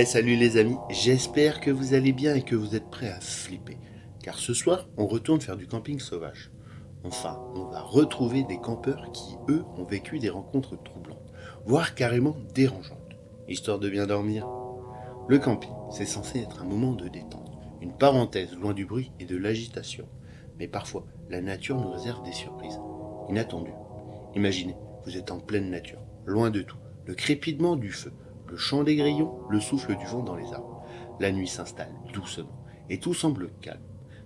Salut les amis, j'espère que vous allez bien et que vous êtes prêts à flipper. Car ce soir, on retourne faire du camping sauvage. Enfin, on va retrouver des campeurs qui, eux, ont vécu des rencontres troublantes, voire carrément dérangeantes, histoire de bien dormir. Le camping, c'est censé être un moment de détente, une parenthèse loin du bruit et de l'agitation. Mais parfois, la nature nous réserve des surprises, inattendues. Imaginez, vous êtes en pleine nature, loin de tout, le crépitement du feu, le chant des grillons, le souffle du vent dans les arbres. La nuit s'installe doucement et tout semble calme.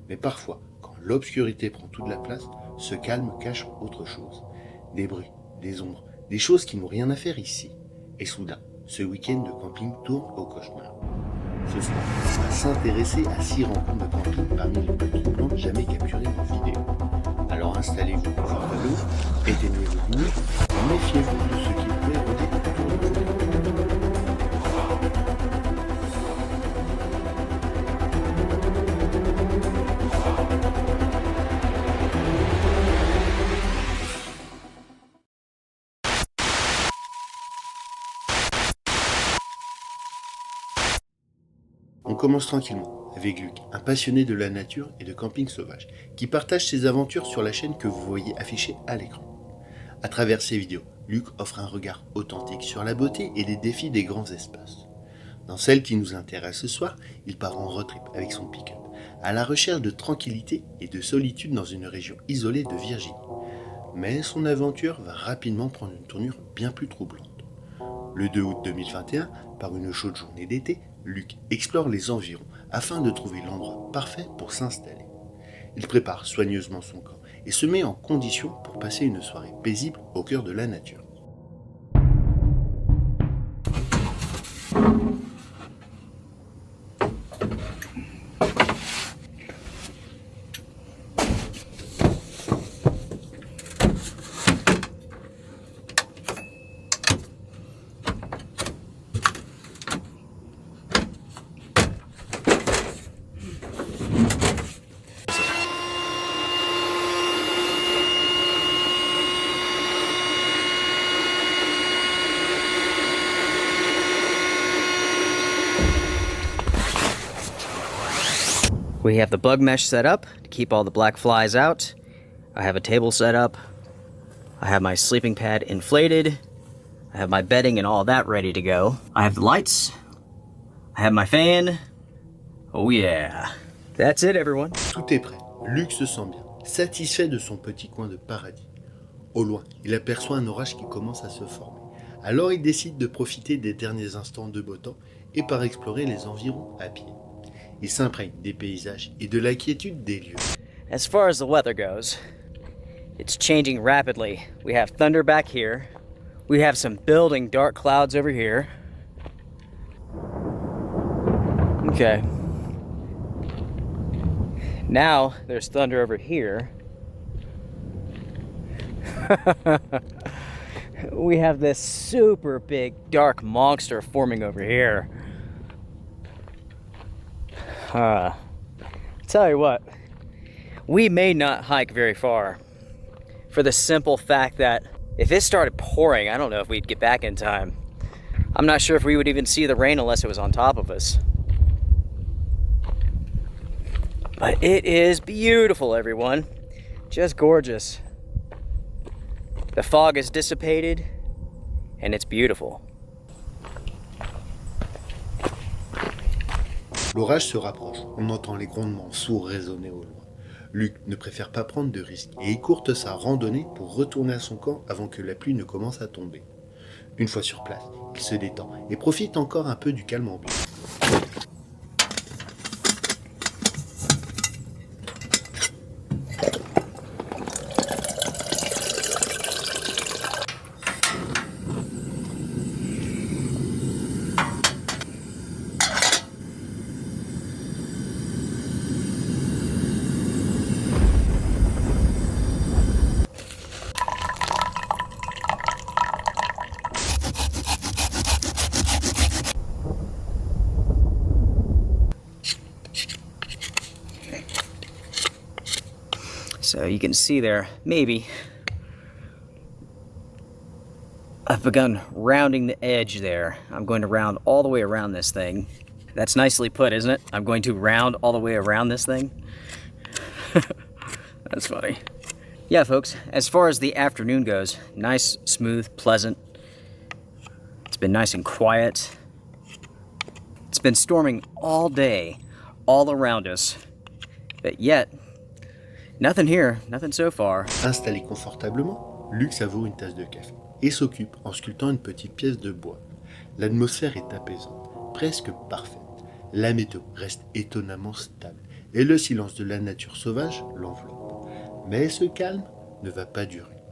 Mais parfois, quand l'obscurité prend toute la place, ce calme cache autre chose. Des bruits, des ombres, des choses qui n'ont rien à faire ici. Et soudain, ce week-end de camping tourne au cauchemar. Ce soir, on va s'intéresser à 6 rencontres de camping parmi les plus troublantes jamais capturées en vidéo. Alors installez-vous confortablement, éteignez vos lumières et méfiez-vous de ce qui pourrait rôder autour de vous. On commence tranquillement avec Luc, un passionné de la nature et de camping sauvage, qui partage ses aventures sur la chaîne que vous voyez affichée à l'écran. À travers ses vidéos, Luc offre un regard authentique sur la beauté et les défis des grands espaces. Dans celle qui nous intéresse ce soir, il part en road trip avec son pick-up, à la recherche de tranquillité et de solitude dans une région isolée de Virginie. Mais son aventure va rapidement prendre une tournure bien plus troublante. Le 2 août 2021, par une chaude journée d'été, Luc explore les environs afin de trouver l'endroit parfait pour s'installer. Il prépare soigneusement son camp et se met en condition pour passer une soirée paisible au cœur de la nature. We have the bug mesh set up to keep all the black flies out. I have a table set up. I have my sleeping pad inflated. I have my bedding and all that ready to go. I have the lights. I have my fan. Oh yeah. That's it, everyone. Tout est prêt. Luc se sent bien, satisfait de son petit coin de paradis. Au loin, il aperçoit un orage qui commence à se former. Alors il décide de profiter des derniers instants de beau temps et part explorer les environs à pied. Il s'imprègne des paysages et de la quiétude des lieux. As far as the weather goes, it's changing rapidly. We have thunder back here. We have some building dark clouds over here. Okay. Now there's thunder over here. We have this super big dark monster forming over here. Tell you what, we may not hike very far for the simple fact that if it started pouring, I don't know if we'd get back in time. I'm not sure if we would even see the rain unless it was on top of us. But it is beautiful, everyone. Just gorgeous. The fog is dissipated and it's beautiful. L'orage se rapproche, on entend les grondements sourds résonner au loin. Luc ne préfère pas prendre de risques et écourte sa randonnée pour retourner à son camp avant que la pluie ne commence à tomber. Une fois sur place, il se détend et profite encore un peu du calme ambiant. So you can see there, maybe, I've begun rounding the edge there. I'm going to round all the way around this thing. That's nicely put, isn't it? I'm going to round all the way around this thing. That's funny. Yeah, folks, as far as the afternoon goes, nice, smooth, pleasant. It's been nice and quiet. It's been storming all day, all around us. But yet, nothing here, nothing so far. Installé confortablement, Luc savoure une tasse de café et s'occupe en sculptant une petite pièce de bois. L'atmosphère est apaisante, presque parfaite. La météo reste étonnamment stable et le silence de la nature sauvage l'enveloppe. Mais ce calme ne va pas durer.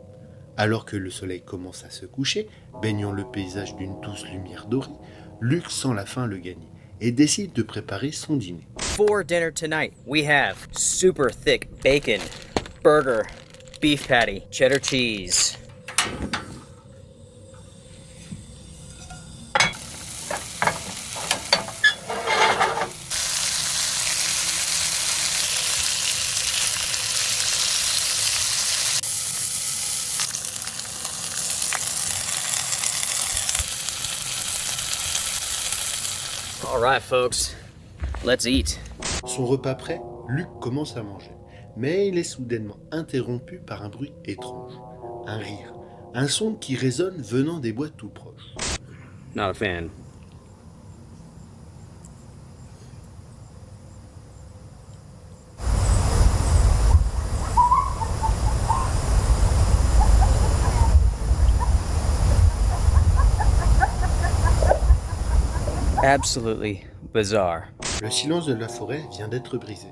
Alors que le soleil commence à se coucher, baignant le paysage d'une douce lumière dorée, Luc sent la faim le gagner et décide de préparer son dîner. For dinner tonight, we have super thick bacon, burger, beef patty, cheddar cheese. All right, folks, let's eat. Son repas prêt, Luc commence à manger. Mais il est soudainement interrompu par un bruit étrange. Un rire. Un son qui résonne venant des bois tout proches. Not a fan. Absolutely bizarre. Le silence de la forêt vient d'être brisé.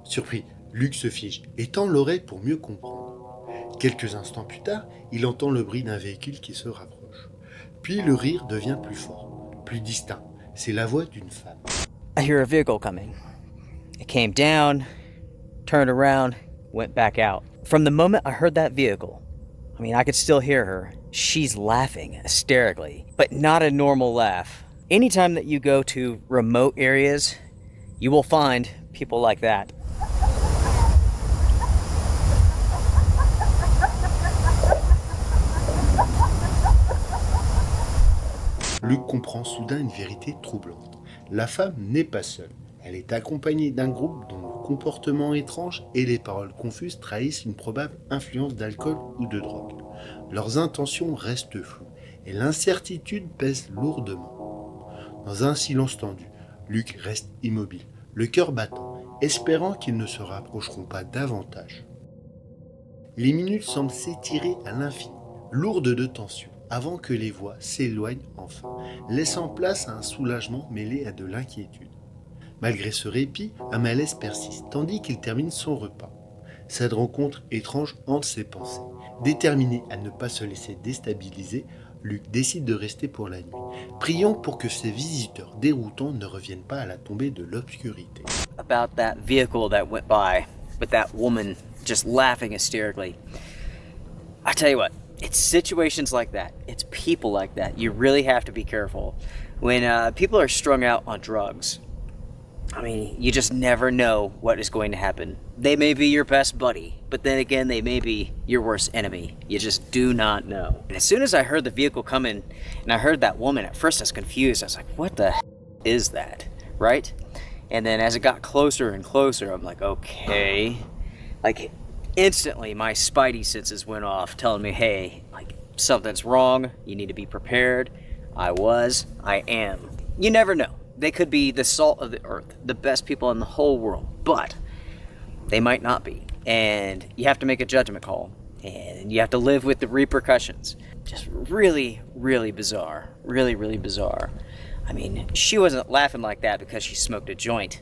Surpris, Luc se fige et tend l'oreille pour mieux comprendre. Quelques instants plus tard, il entend le bruit d'un véhicule qui se rapproche. Puis le rire devient plus fort, plus distinct. C'est la voix d'une femme. I hear a vehicle coming. It came down, turned around, went back out. From the moment I heard that vehicle, I could still hear her. She's laughing hysterically, but not a normal laugh. Anytime that you go to remote areas, you will find people like that. Luc comprend soudain une vérité troublante. La femme n'est pas seule. Elle est accompagnée d'un groupe dont le comportement étrange et les paroles confuses trahissent une probable influence d'alcool ou de drogue. Leurs intentions restent floues et l'incertitude pèse lourdement. Dans un silence tendu, Luc reste immobile, le cœur battant, espérant qu'ils ne se rapprocheront pas davantage. Les minutes semblent s'étirer à l'infini, lourdes de tension, avant que les voix s'éloignent enfin, laissant place à un soulagement mêlé à de l'inquiétude. Malgré ce répit, un malaise persiste, tandis qu'il termine son repas. Cette rencontre étrange hante ses pensées. Déterminé à ne pas se laisser déstabiliser, Luc décide de rester pour la nuit, priant pour que ces visiteurs déroutants ne reviennent pas à la tombée de l'obscurité. About that vehicle that went by with that woman just laughing hysterically. I tell you what, it's situations like that, it's people like that. You really have to be careful. When people are strung out on drugs, you just never know what is going to happen. They may be your best buddy, but then again, they may be your worst enemy. You just do not know. And as soon as I heard the vehicle come in, and I heard that woman, at first I was confused. I was like, what the is that, right? And then as it got closer and closer, I'm like, okay. Like, instantly, my spidey senses went off, telling me, hey, something's wrong, you need to be prepared. I am. You never know. They could be the salt of the earth, the best people in the whole world, but they might not be. And you have to make a judgment call, and you have to live with the repercussions. Just really, really bizarre. Really, really bizarre. She wasn't laughing like that because she smoked a joint.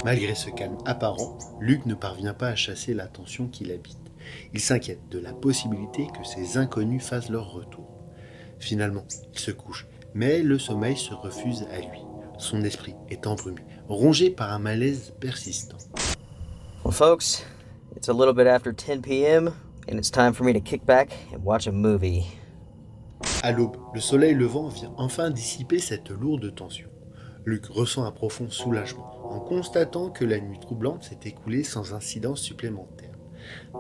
Malgré ce calme apparent, Luc ne parvient pas à chasser la tension qui l'habite. Il s'inquiète de la possibilité que ces inconnus fassent leur retour. Finalement, il se couche, mais le sommeil se refuse à lui. Son esprit est embrumé, rongé par un malaise persistant. Well, folks, it's a little bit after 10 p.m. and it's time for me to kick back and watch a movie. À l'aube, le soleil levant vient enfin dissiper cette lourde tension. Luc ressent un profond soulagement en constatant que la nuit troublante s'est écoulée sans incident supplémentaire.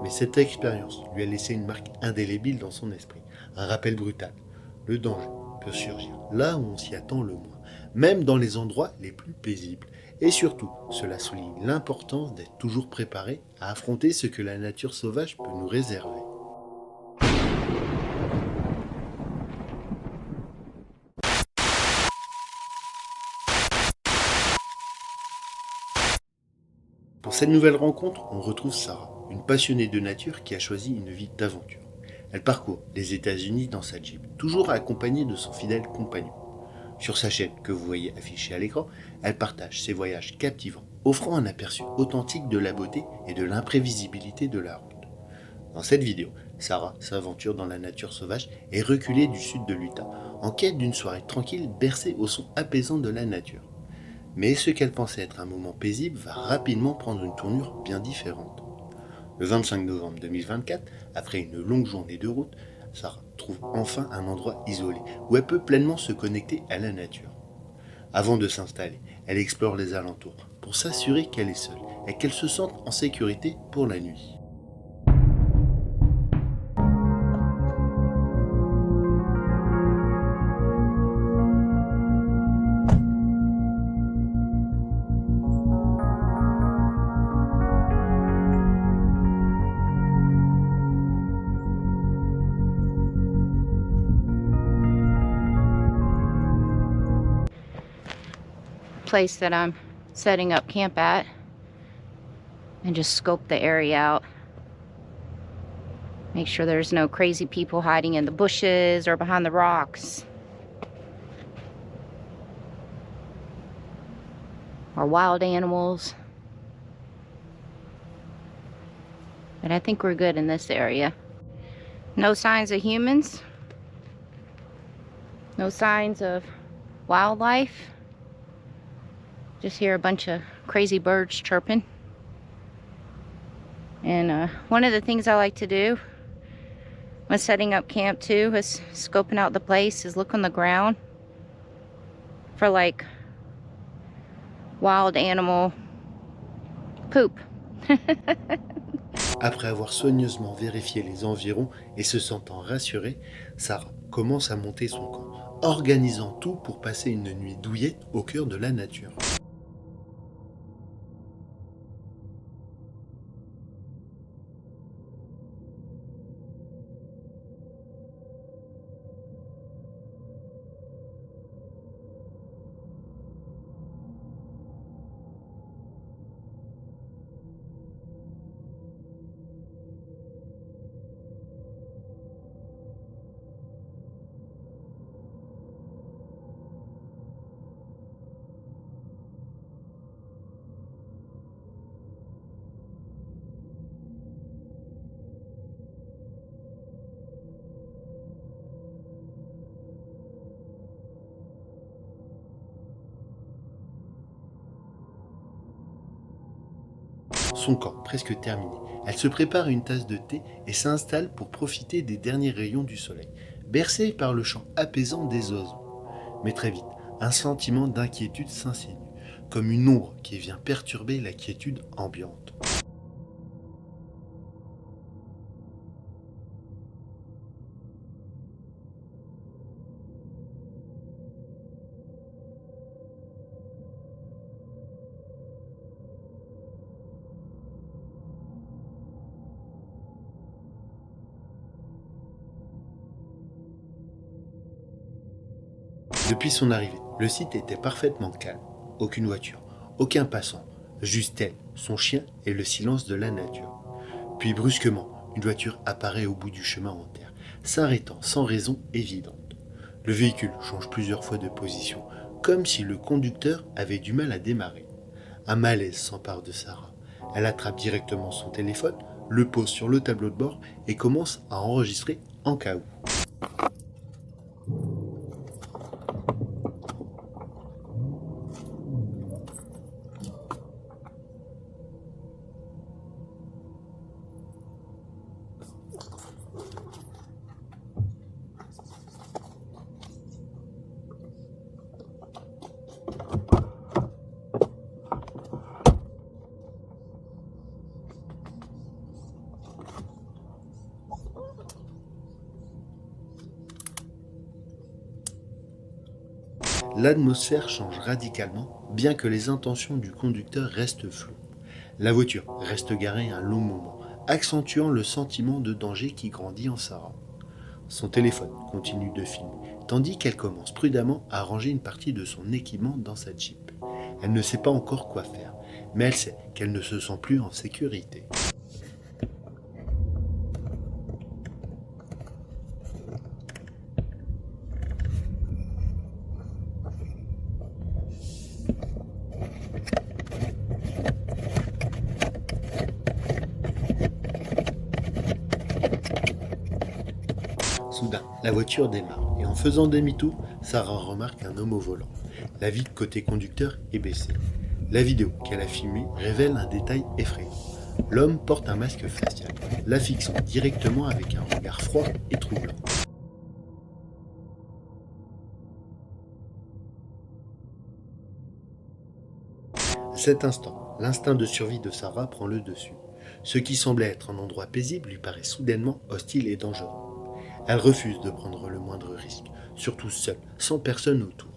Mais cette expérience lui a laissé une marque indélébile dans son esprit, un rappel brutal. le danger peut surgir là où on s'y attend le moins, même dans les endroits les plus paisibles. Et surtout, cela souligne l'importance d'être toujours préparé à affronter ce que la nature sauvage peut nous réserver. Pour cette nouvelle rencontre, on retrouve Sarah, une passionnée de nature qui a choisi une vie d'aventure. Elle parcourt les États-Unis dans sa Jeep, toujours accompagnée de son fidèle compagnon. Sur sa chaîne, que vous voyez affichée à l'écran, elle partage ses voyages captivants, offrant un aperçu authentique de la beauté et de l'imprévisibilité de la route. Dans cette vidéo, Sarah s'aventure dans la nature sauvage et reculée du sud de l'Utah, en quête d'une soirée tranquille bercée au son apaisant de la nature. Mais ce qu'elle pensait être un moment paisible va rapidement prendre une tournure bien différente. Le 25 novembre 2024, après une longue journée de route, Sarah trouve enfin un endroit isolé où elle peut pleinement se connecter à la nature. Avant de s'installer, elle explore les alentours pour s'assurer qu'elle est seule et qu'elle se sente en sécurité pour la nuit. Place that I'm setting up camp at and just scope the area out. Make sure there's no crazy people hiding in the bushes or behind the rocks. Or wild animals. But I think we're good in this area. No signs of humans. No signs of wildlife. Just hear a bunch of crazy birds chirping. And one of the things I like to do when setting up camp too is scoping out the place is look on the ground for like wild animal poop. Après avoir soigneusement vérifié les environs et se sentant rassurée, Sarah commence à monter son camp, organisant tout pour passer une nuit douillette au cœur de la nature. Son camp presque terminé, elle se prépare une tasse de thé et s'installe pour profiter des derniers rayons du soleil, bercée par le chant apaisant des oiseaux. Mais très vite, un sentiment d'inquiétude s'insinue, comme une ombre qui vient perturber la quiétude ambiante. Depuis son arrivée, le site était parfaitement calme. Aucune voiture, aucun passant, juste elle, son chien et le silence de la nature. Puis brusquement, une voiture apparaît au bout du chemin en terre, s'arrêtant sans raison évidente. Le véhicule change plusieurs fois de position, comme si le conducteur avait du mal à démarrer. Un malaise s'empare de Sarah. Elle attrape directement son téléphone, le pose sur le tableau de bord et commence à enregistrer en cas où. l'atmosphère change radicalement, bien que les intentions du conducteur restent floues. La voiture reste garée un long moment, accentuant le sentiment de danger qui grandit en Sarah. Son téléphone continue de filmer, tandis qu'elle commence prudemment à ranger une partie de son équipement dans sa Jeep. Elle ne sait pas encore quoi faire, mais elle sait qu'elle ne se sent plus en sécurité. Soudain, la voiture démarre et en faisant demi-tour, Sarah remarque un homme au volant. La vitre côté conducteur est baissée. La vidéo qu'elle a filmée révèle un détail effrayant. L'homme porte un masque facial, la fixant directement avec un regard froid et troublant. À cet instant, l'instinct de survie de Sarah prend le dessus. Ce qui semblait être un endroit paisible lui paraît soudainement hostile et dangereux. Elle refuse de prendre le moindre risque, surtout seule, sans personne autour.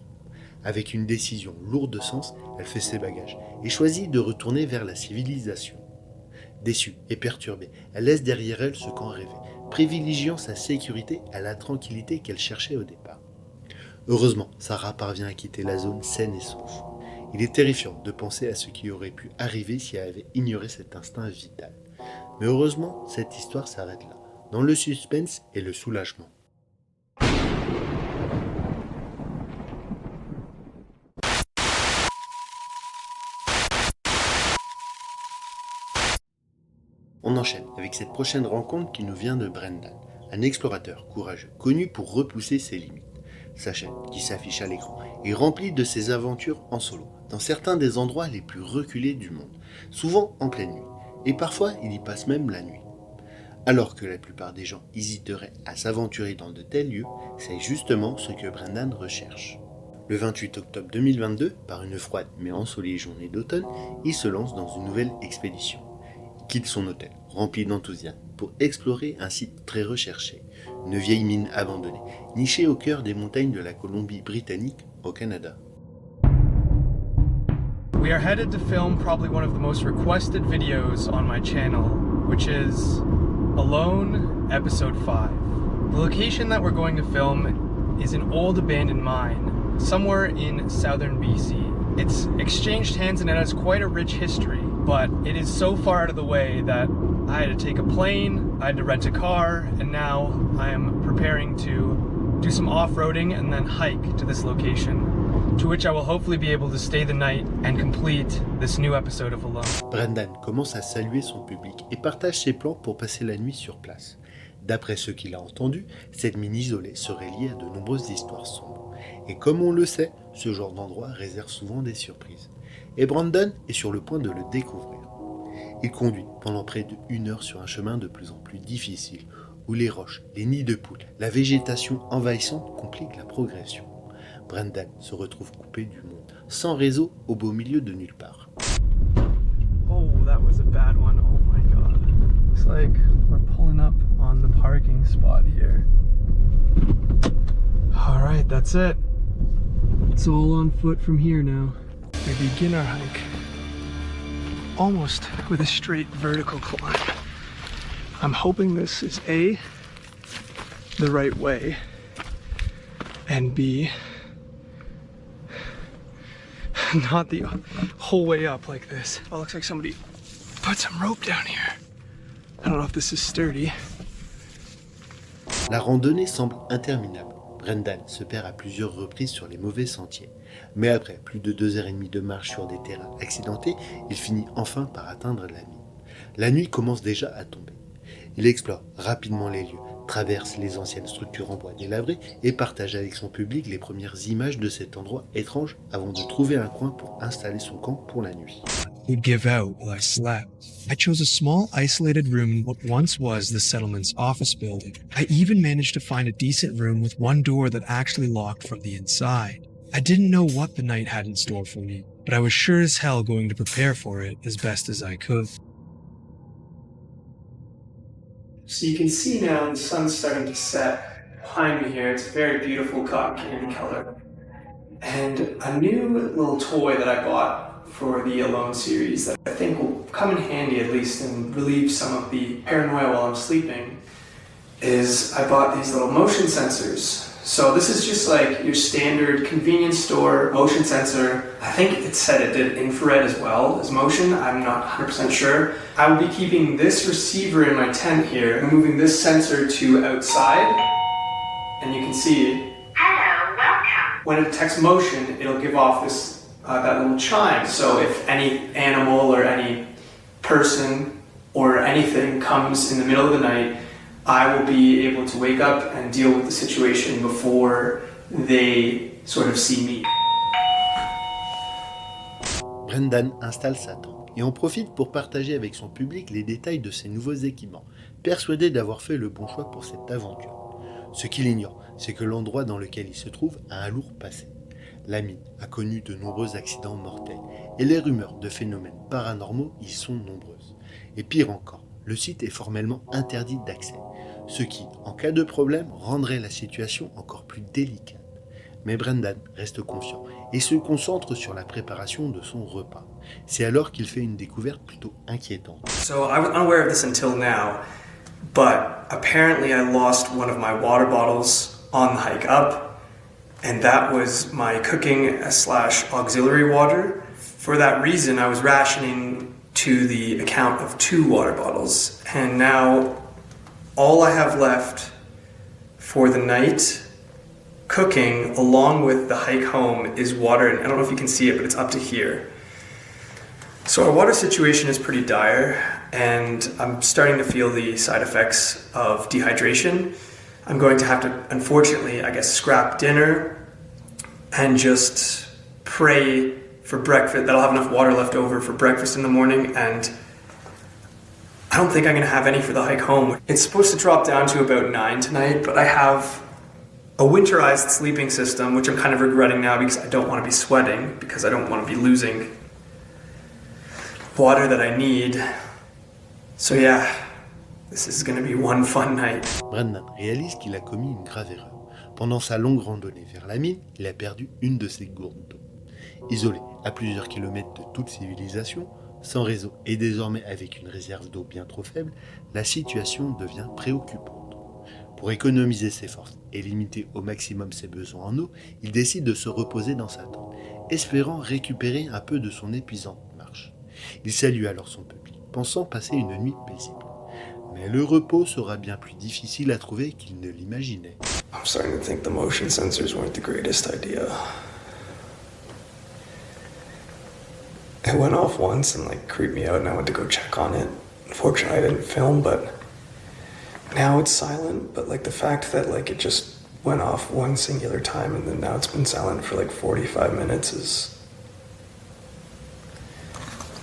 Avec une décision lourde de sens, elle fait ses bagages et choisit de retourner vers la civilisation. Déçue et perturbée, elle laisse derrière elle ce qu'en rêvait, privilégiant sa sécurité à la tranquillité qu'elle cherchait au départ. Heureusement, Sarah parvient à quitter la zone saine et sauve. Il est terrifiant de penser à ce qui aurait pu arriver si elle avait ignoré cet instinct vital. Mais heureusement, cette histoire s'arrête là, dans le suspense et le soulagement. On enchaîne avec cette prochaine rencontre qui nous vient de Brendan, un explorateur courageux, connu pour repousser ses limites. Sa chaîne, qui s'affiche à l'écran, est remplie de ses aventures en solo, dans certains des endroits les plus reculés du monde, souvent en pleine nuit, et parfois il y passe même la nuit. Alors que la plupart des gens hésiteraient à s'aventurer dans de tels lieux, c'est justement ce que Brendan recherche. Le 28 octobre 2022, par une froide mais ensoleillée journée d'automne, il se lance dans une nouvelle expédition. Il quitte son hôtel, rempli d'enthousiasme, pour explorer un site très recherché, une vieille mine abandonnée, nichée au cœur des montagnes de la Colombie-Britannique, au Canada. We are headed to film probably one of the most requested videos on my channel, which is Alone, Episode 5. The location that we're going to film is an old abandoned mine, somewhere in southern BC. It's exchanged hands and it has quite a rich history, but it is so far out of the way that I had to take a plane, I had to rent a car, and now I am preparing to do some off-roading and then hike to this location, to which I will hopefully be able to stay the night and complete this new episode of Alone. Brendan commence à saluer son public et partage ses plans pour passer la nuit sur place. D'après ce qu'il a entendu, cette mine isolée serait liée à de nombreuses histoires sombres. Et comme on le sait, ce genre d'endroit réserve souvent des surprises. Et Brendan est sur le point de le découvrir. Il conduit pendant près d'1 heure sur un chemin de plus en plus difficile, où les roches, les nids de poules, la végétation envahissante compliquent la progression. Brendan se retrouve coupé du monde, sans réseau, au beau milieu de nulle part. Oh, that was a bad one. Oh my god. Looks like we're pulling up on the parking spot here. Alright, that's it. It's all on foot from here now. We begin our hike almost with a straight vertical climb. I'm hoping this is A, the right way, and B, not the whole way up like this. Oh, looks like somebody put some rope down here. I don't know if this is sturdy. La randonnée semble interminable. Brendan se perd à plusieurs reprises sur les mauvais sentiers. Mais après plus de 2h30 de marche sur des terrains accidentés, il finit enfin par atteindre la mine. La nuit commence déjà à tomber. Il explore rapidement les lieux, traverse les anciennes structures en bois délabrées et partage avec son public les premières images de cet endroit étrange avant de trouver un coin pour installer son camp pour la nuit. Would give out while I slept. I chose a small, isolated room in what once was the settlement's office building. I even managed to find a decent room with one door that actually locked from the inside. I didn't know what the night had in store for me, but I was sure as hell going to prepare for it as best as I could. So you can see now the sun's starting to set behind me here. It's a very beautiful cotton candy color. and a new little toy that I bought for the Alone series that I think will come in handy at least and relieve some of the paranoia while I'm sleeping is I bought these little motion sensors. So this is just like your standard convenience store motion sensor. I think it said it did infrared as well as motion. I'm not 100% sure. I will be keeping this receiver in my tent here and moving this sensor to outside. And you can see, hello, welcome. when it detects motion, it'll give off this that little chime. So if any animal or any person or anything comes in the middle of the night, I will be able to wake up and deal with the situation before they sort of see me. Brendan installe sa tente et en profite pour partager avec son public les détails de ses nouveaux équipements, persuadé d'avoir fait le bon choix pour cette aventure. Ce qu'il ignore, c'est que l'endroit dans lequel il se trouve a un lourd passé. La mine a connu de nombreux accidents mortels et les rumeurs de phénomènes paranormaux y sont nombreuses. Et pire encore, le site est formellement interdit d'accès, ce qui, en cas de problème, rendrait la situation encore plus délicate. Mais Brendan reste confiant et se concentre sur la préparation de son repas. C'est alors qu'il fait une découverte plutôt inquiétante. So I was unaware of this until now, but apparently I lost one of my water bottles on the hike up, and that was my cooking / auxiliary water. For that reason, I was rationing to the account of 2 water bottles, and now all I have left for the night cooking along with the hike home is water, and I don't know if you can see it, but it's up to here. So our water situation is pretty dire, and I'm starting to feel the side effects of dehydration. I'm going to have to, unfortunately, I guess, scrap dinner and just pray for breakfast, that I'll have enough water left over for breakfast in the morning, and I don't think I'm going to have any for the hike home. It's supposed to drop down to about 9 tonight, but I have a winterized sleeping system, which I'm kind of regretting now because I don't want to be sweating, because I don't want to be losing water that I need. So yeah, this is going to be one fun night. Brendan réalise qu'il a commis une grave erreur. Pendant sa longue randonnée vers la mine, il a perdu une de ses gourdes d'eau. Isolé à plusieurs kilomètres de toute civilisation, sans réseau et désormais avec une réserve d'eau bien trop faible, la situation devient préoccupante. Pour économiser ses forces et limiter au maximum ses besoins en eau, il décide de se reposer dans sa tente, espérant récupérer un peu de son épuisante marche. Il salue alors son public, pensant passer une nuit paisible. Mais le repos sera bien plus difficile à trouver qu'il ne l'imaginait. I'm starting to think the motion sensors weren't the greatest idea. It went off once and creeped me out, and I went to go check on it. Unfortunately, I didn't film, but now it's silent. But the fact that it just went off one singular time and then now it's been silent for 45 minutes is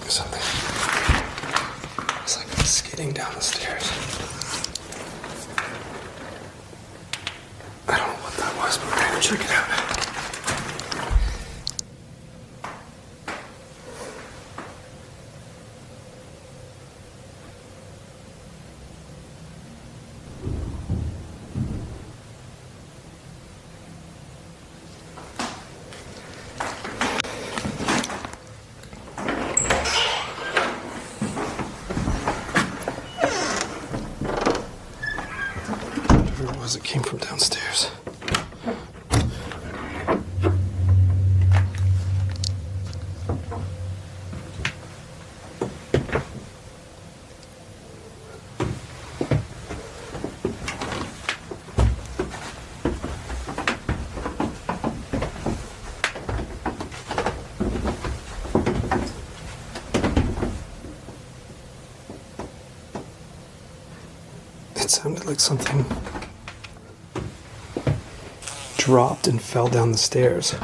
something. It's like skidding down the stairs. I don't know what that was, but we're gonna check it out. It came from downstairs. It sounded like something dropped and fell down the stairs.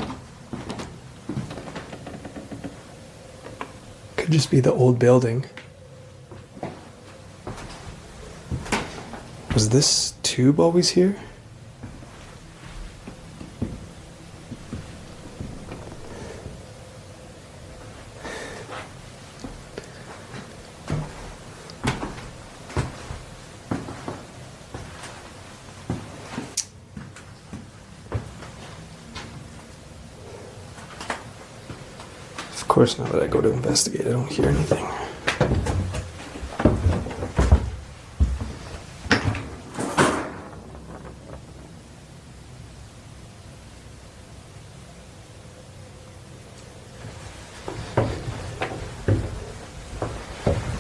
Could just be the old building. Was this tube always here? Of course, now that I go to investigate, I don't hear anything.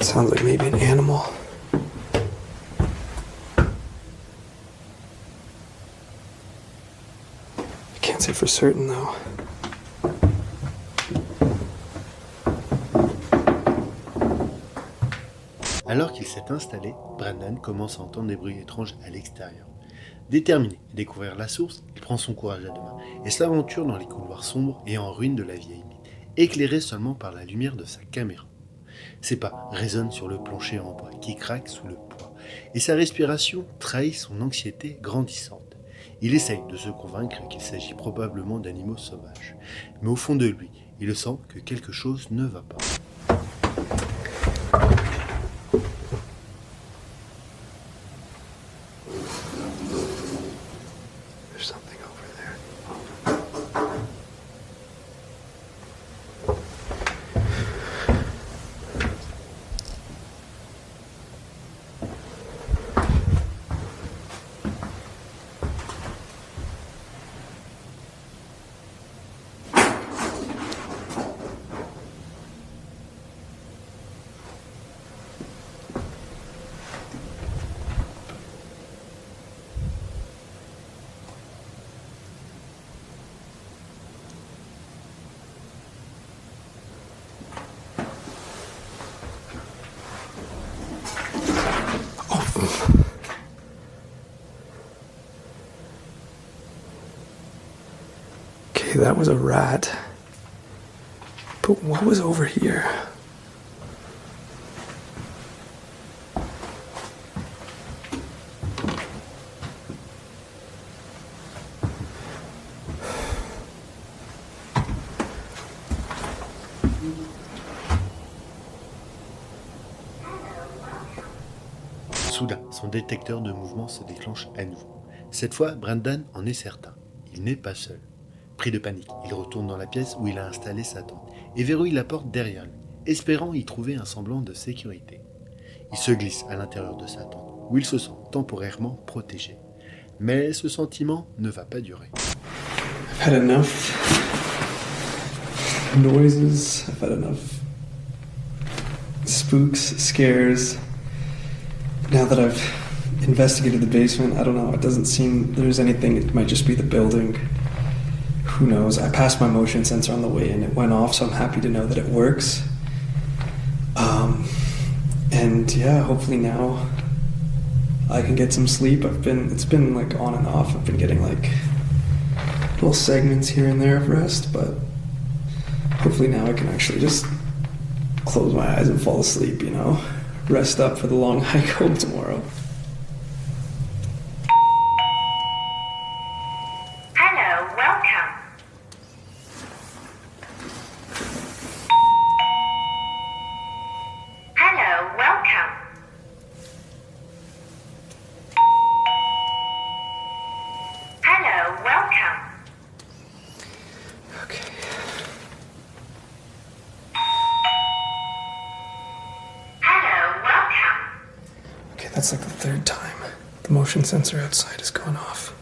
Sounds like maybe an animal. I can't say for certain though. Alors qu'il s'est installé, Brandon commence à entendre des bruits étranges à l'extérieur. Déterminé à découvrir la source, il prend son courage à deux mains et s'aventure dans les couloirs sombres et en ruine de la vieille mine, éclairé seulement par la lumière de sa caméra. Ses pas résonnent sur le plancher en bois qui craque sous le poids et sa respiration trahit son anxiété grandissante. Il essaye de se convaincre qu'il s'agit probablement d'animaux sauvages, mais au fond de lui, il sent que quelque chose ne va pas. There's something over there. Okay, that was a rat. But what was over here? Soudain, son détecteur de mouvement se déclenche à nouveau. Cette fois, Brandon en est certain. Il n'est pas seul. Pris de panique, il retourne dans la pièce où il a installé sa tente et verrouille la porte derrière lui, espérant y trouver un semblant de sécurité. Il se glisse à l'intérieur de sa tente, où il se sent temporairement protégé. Mais ce sentiment ne va pas durer. I've had enough noises. I've had enough spooks, scares. Now that I've investigated the basement, I don't know, it doesn't seem there's anything. It might just be the building. Who knows? I passed my motion sensor on the way and it went off, so I'm happy to know that it works. And yeah, hopefully now I can get some sleep. It's been like on and off. I've been getting like little segments here and there of rest, but hopefully now I can actually just close my eyes and fall asleep, you know? Rest up for the long hike home tomorrow. Hello, welcome. Hello, welcome. Hello, welcome. Okay. Hello, welcome. Okay, that's like the third time. The motion sensor outside has gone off.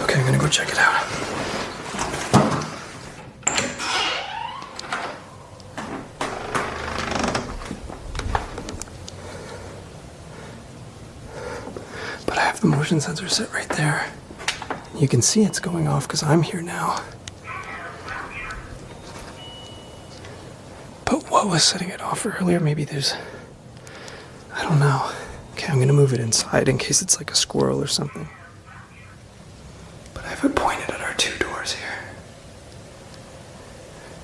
Okay, I'm gonna go check it out. But I have the motion sensor set right there. You can see it's going off because I'm here now. But what was setting it off earlier? Maybe there's... I don't know. Okay, I'm gonna move it inside in case it's like a squirrel or something. But I have it pointed at our two doors here.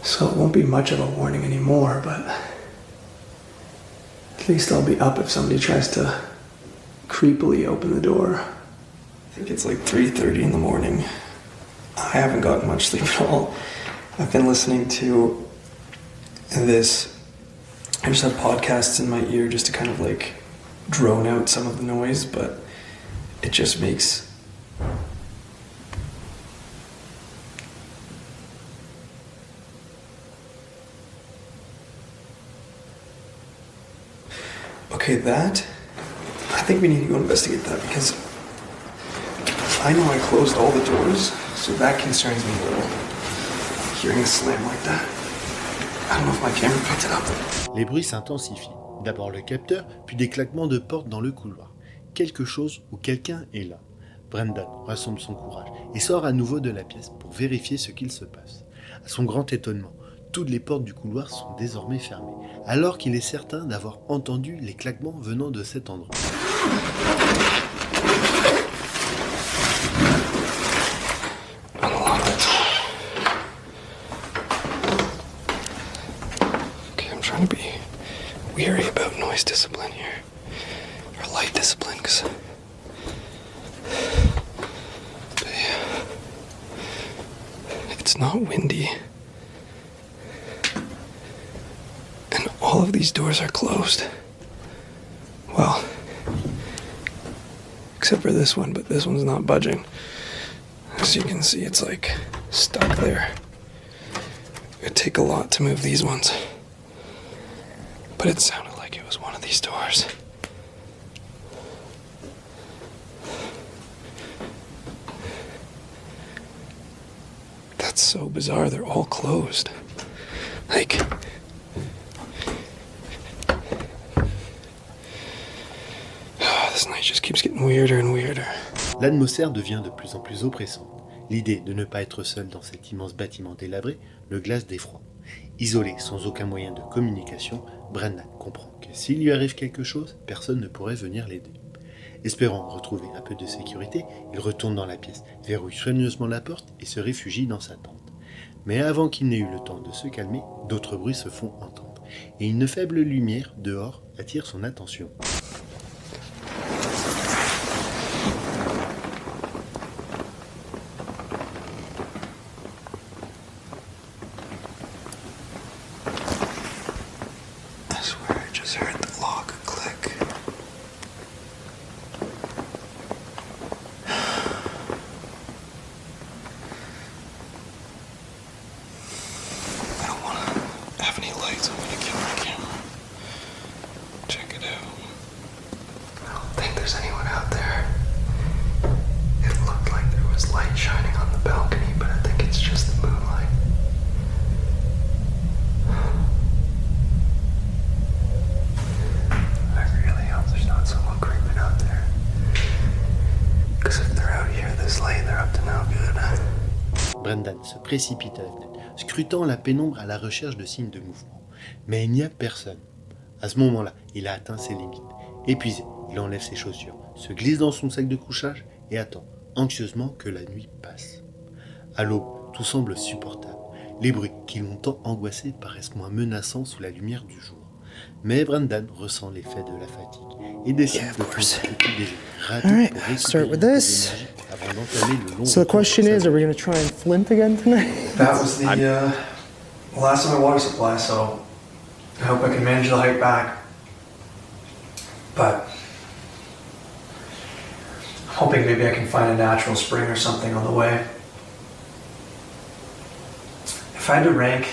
So it won't be much of a warning anymore, but at least I'll be up if somebody tries to creepily open the door. I think it's like 3:30 in the morning. I haven't gotten much sleep at all. I've been listening to this. I just have podcasts in my ear just to kind of like drone out some of the noise, but it just makes Okay, that. I think we need to go investigate that because I know I closed all the doors, so that concerns me a little. Hearing a slam like that. I don't know if my camera picked it up. Les bruits s'intensifient. D'abord le capteur, puis des claquements de porte dans le couloir. Quelque chose ou quelqu'un est là. Brendan rassemble son courage et sort à nouveau de la pièce pour vérifier ce qu'il se passe. À son grand étonnement, toutes les portes du couloir sont désormais fermées, alors qu'il est certain d'avoir entendu les claquements venant de cet endroit. Okay, I'm trying to be weary about noise discipline here. Or light discipline, because... It's not windy. And all of these doors are closed. Well, except for this one, but this one's not budging. As you can see, it's like stuck there. It'd take a lot to move these ones. But it sounded like it was one of these doors. That's so bizarre, they're all closed. Like... This night just keeps getting weirder and weirder. L'atmosphère devient de plus en plus oppressante. L'idée de ne pas être seul dans cet immense bâtiment délabré le glace d'effroi. Isolé, sans aucun moyen de communication, Brendan comprend que s'il lui arrive quelque chose, personne ne pourrait venir l'aider. Espérant retrouver un peu de sécurité, il retourne dans la pièce, verrouille soigneusement la porte et se réfugie dans sa tente. Mais avant qu'il n'ait eu le temps de se calmer, d'autres bruits se font entendre, et une faible lumière dehors attire son attention. I swear I just heard the lock click. I don't want to have any lights. I'm going to kill my camera. Check it out. I don't think there's anyone out there. It looked like there was light shining on the balcony, but I think it's just the moonlight. I really hope there's not someone creeping out there. Because if they're out here this late, they're up to no good. Brendan se précipite à la fenêtre, scrutant la pénombre à la recherche de signes de mouvement. Mais il n'y a personne. À ce moment-là, il a atteint ses limites. Épuisé, il enlève ses chaussures, se glisse dans son sac de couchage et attend anxieusement que la nuit passe. À l'aube, tout semble supportable. Les bruits qui l'ont tant angoissé paraissent moins menaçants sous la lumière du jour. Mais Brendan ressent l'effet de la fatigue et décide de prendre un petit déjeuner rapide All right, pour récupérer start with des this. énergies avant d'entamer le long So the retour question pour is, sa are we going to try and flint again tonight? That was the last of my water supply, so I hope I can manage the hike back. But I'm hoping maybe I can find a natural spring or something on the way. If I had to rank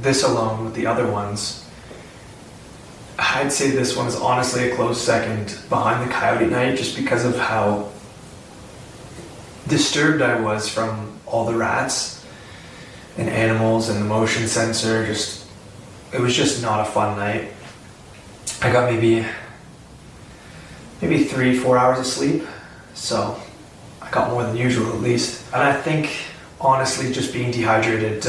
this alone with the other ones, I'd say this one is honestly a close second behind the Coyote Night just because of how disturbed I was from all the rats and animals and the motion sensor. It was just not a fun night. I got maybe 3-4 hours of sleep, so I got more than usual at least. And I think honestly just being dehydrated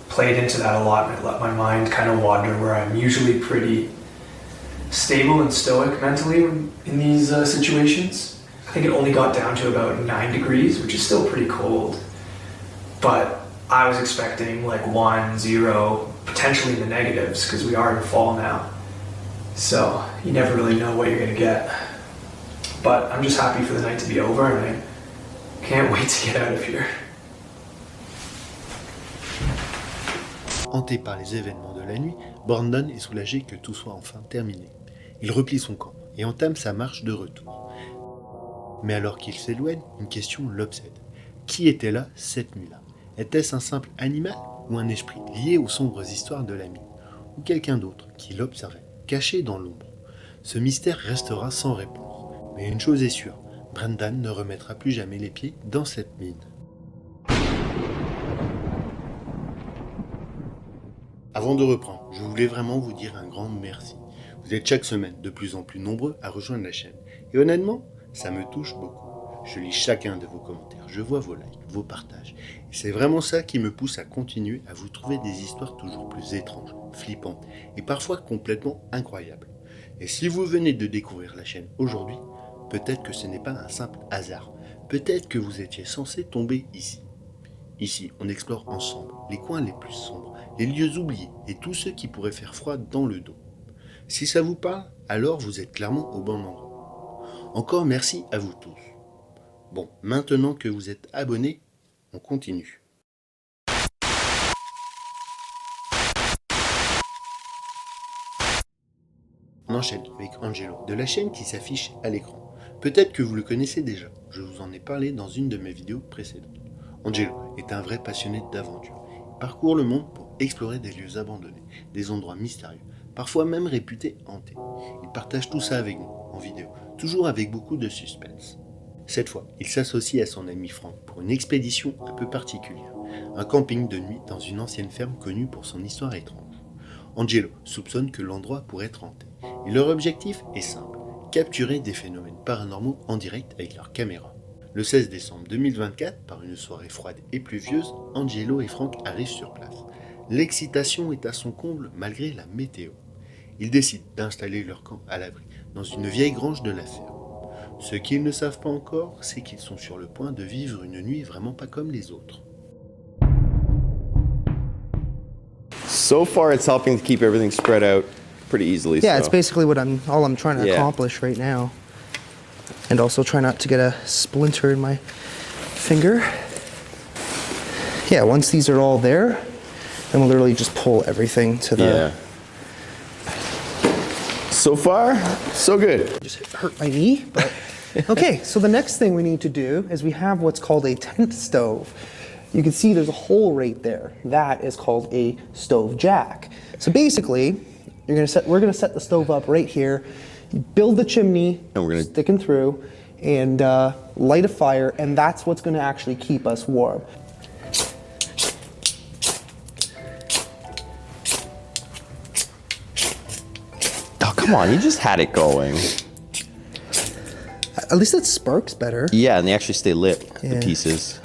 played into that a lot, and it let my mind kind of wander where I'm usually pretty stable and stoic mentally in these situations. I think it only got down to about 9 degrees, which is still pretty cold, but I was expecting like 1, 0, potentially in the negatives because we are in fall now. So you never really know what you're gonna get. But I'm just happy for the night to be over and I can't wait to get out of here. Hanté par les événements de la nuit, Brendan est soulagé que tout soit enfin terminé. Il replie son camp et entame sa marche de retour. Mais alors qu'il s'éloigne, une question l'obsède. Qui était là cette nuit-là? Était-ce un simple animal ou un esprit lié aux sombres histoires de la mine? Ou quelqu'un d'autre qui l'observait, caché dans l'ombre? Ce mystère restera sans réponse. Mais une chose est sûre, Brendan ne remettra plus jamais les pieds dans cette mine. Avant de reprendre, je voulais vraiment vous dire un grand merci. Vous êtes chaque semaine de plus en plus nombreux à rejoindre la chaîne. Et honnêtement, ça me touche beaucoup. Je lis chacun de vos commentaires, je vois vos likes, vos partages. Et c'est vraiment ça qui me pousse à continuer à vous trouver des histoires toujours plus étranges, flippantes et parfois complètement incroyables. Et si vous venez de découvrir la chaîne aujourd'hui, peut-être que ce n'est pas un simple hasard. Peut-être que vous étiez censé tomber ici. Ici, on explore ensemble les coins les plus sombres, les lieux oubliés et tous ceux qui pourraient faire froid dans le dos. Si ça vous parle, alors vous êtes clairement au bon endroit. Encore merci à vous tous. Bon, maintenant que vous êtes abonnés, on continue. On enchaîne avec Angelo, de la chaîne qui s'affiche à l'écran. Peut-être que vous le connaissez déjà, je vous en ai parlé dans une de mes vidéos précédentes. Angelo est un vrai passionné d'aventure. Il parcourt le monde pour explorer des lieux abandonnés, des endroits mystérieux, parfois même réputés hantés. Il partage tout ça avec nous, en vidéo, toujours avec beaucoup de suspense. Cette fois, il s'associe à son ami Franck pour une expédition un peu particulière, un camping de nuit dans une ancienne ferme connue pour son histoire étrange. Angelo soupçonne que l'endroit pourrait être hanté, et leur objectif est simple, capturer des phénomènes paranormaux en direct avec leur caméra. Le 16 décembre 2024, par une soirée froide et pluvieuse, Angelo et Franck arrivent sur place. L'excitation est à son comble malgré la météo. Ils décident d'installer leur camp à l'abri, dans une vieille grange de la ferme. Ce qu'ils ne savent pas encore, c'est qu'ils sont sur le point de vivre une nuit vraiment pas comme les autres. So far, it's helping to keep everything spread out pretty easily. Yeah, so. it's basically all I'm trying to Yeah. accomplish right now. And also try not to get a splinter in my finger. Yeah, once these are all there, then we'll literally just pull everything to the... Yeah. So far, so good. Just hurt my knee, but... Okay, so the next thing we need to do is we have what's called a tent stove. You can see there's a hole right there. That is called a stove jack. So basically, we're gonna set the stove up right here. You build the chimney, And we're gonna- sticking through, and light a fire, and that's what's gonna actually keep us warm. Oh, come on, you just had it going. At least it sparks better. Yeah, and they actually stay lit, Yeah. the pieces.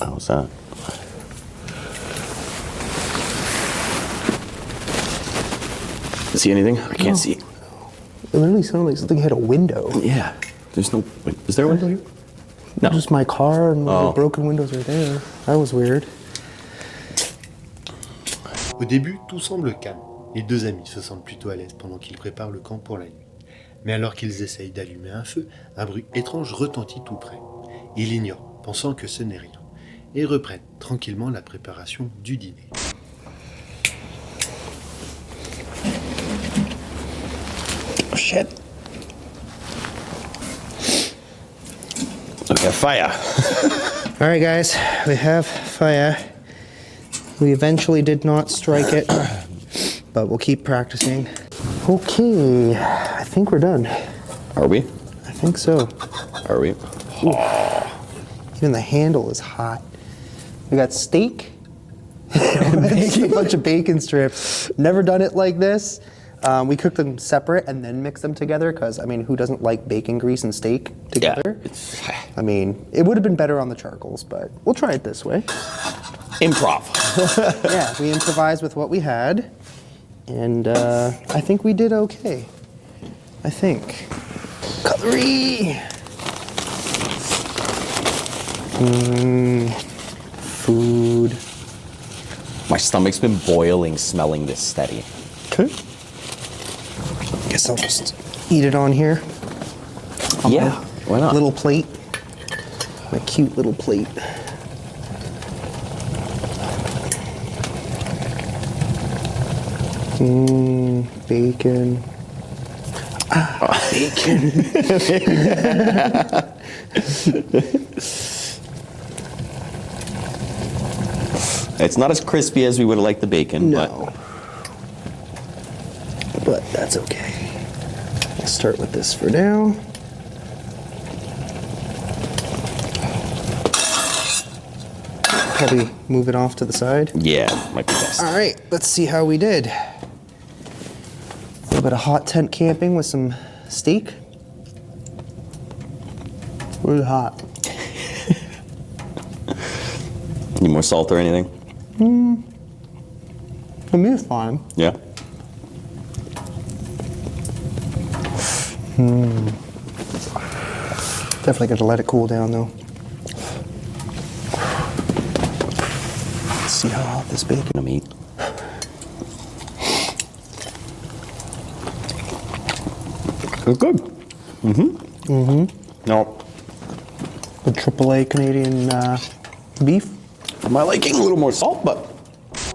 How's that? See anything? I can't see. It literally sounded like something hit a window. Yeah, there's no. Wait, is there a window here? No. Just my car and the Oh. broken windows are there. That was weird. Au début, tout semble calme. Les deux amis se sentent plutôt à l'aise pendant qu'ils préparent le camp pour la nuit. Mais alors qu'ils essayent d'allumer un feu, un bruit étrange retentit tout près. Ils l'ignorent, pensant que ce n'est rien, et reprennent tranquillement la préparation du dîner. Oh, shit. Okay, fire. All right, guys, we have fire. We eventually did not strike it, but we'll keep practicing. Okay, I think we're done. Are we? I think so. Are we? Even the handle is hot. We got steak, a bunch of bacon strips. Never done it like this. We cooked them separate and then mixed them together because, I mean, who doesn't like bacon grease and steak together? It's I mean, it would have been better on the charcoals, but we'll try it this way. improv. Yeah, we improvised with what we had, and I think we did okay. I think. Cutlery! Food. My stomach's been boiling smelling this steady. Okay. Guess I'll just eat it on here. Yeah, why not? Little plate. My cute little plate. Bacon. Bacon. It's not as crispy as we would have liked the bacon, No. But that's okay. I'll start with this for now. Probably move it off to the side. but yeah, might be best. All right, let's see how we did. A little bit of hot tent camping with some steak. Really hot. Need more salt or anything? For me, it's fine. Yeah. Definitely gonna let it cool down though. Let's see how hot this bacon. Gonna meat. It's good. No, The AAA Canadian beef. for my liking, a little more salt, but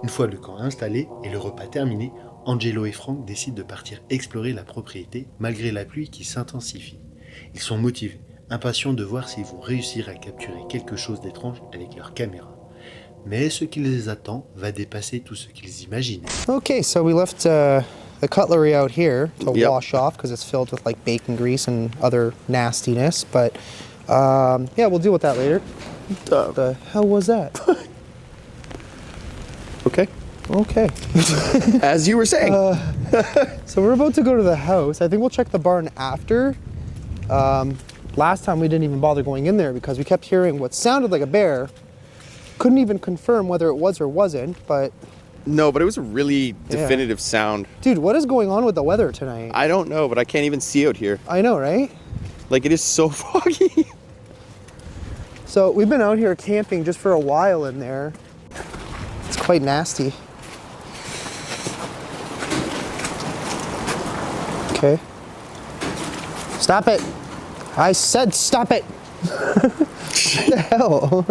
Une fois le camp installé et le repas terminé, Angelo et Frank décident de partir explorer la propriété malgré la pluie qui s'intensifie. Ils sont motivés, impatients de voir s'ils vont réussir à capturer quelque chose d'étrange avec leur caméra. Mais ce qui les attend va dépasser tout ce qu'ils imaginaient. Okay, so we left the cutlery out here to Yep. wash off because it's filled with like bacon grease and other nastiness. But yeah, we'll deal with that later. What the hell was that? okay. Okay. As you were saying. So we're about to go to the house. I think we'll check the barn after. Last time we didn't even bother going in there because we kept hearing what sounded like a bear. Couldn't even confirm whether it was or wasn't, but No, but it was a really definitive sound. dude, what is going on with the weather tonight? I don't know, but I can't even see out here. I know, right? Like, it is so foggy. So we've been out here camping just for a while in there. It's quite nasty. Okay. Stop it. I said stop it. What the hell?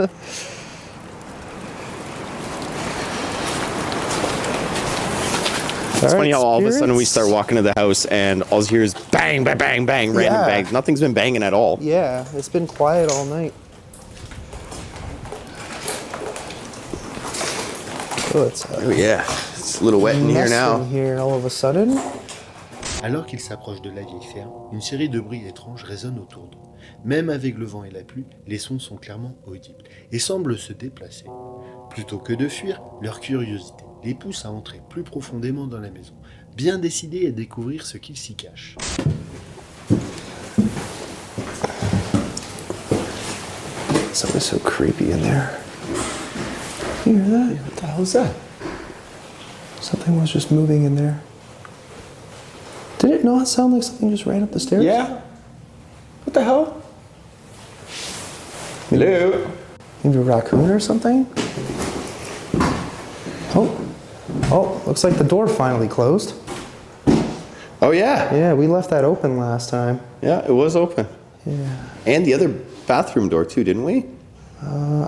It's funny how all of a sudden we start walking to the house and all you hear is bang, bang, bang, bang, random Yeah. bangs. Nothing's been banging at all. Yeah, it's been quiet all night. Oh, it's Oh, yeah. It's a little wet in here mess now. in here all of a sudden. Alors qu'ils s'approchent de la vieille ferme, une série de bruits étranges résonnent autour d'eux. Même avec le vent et la pluie, les sons sont clairement audibles et semblent se déplacer. Plutôt que de fuir, leur curiosité les pousse à entrer plus profondément dans la maison, bien décidés à découvrir ce qu'il s'y cache. Something so creepy in there. You hear that? What the hell is that? Something was just moving in there. Did it not sound like something just ran up the stairs? Yeah. What the hell? Hello? Maybe a raccoon or something? Oh, looks like the door finally closed. Oh, yeah. Yeah, we left that open last time. Yeah, it was open. Yeah. And the other bathroom door, too, didn't we?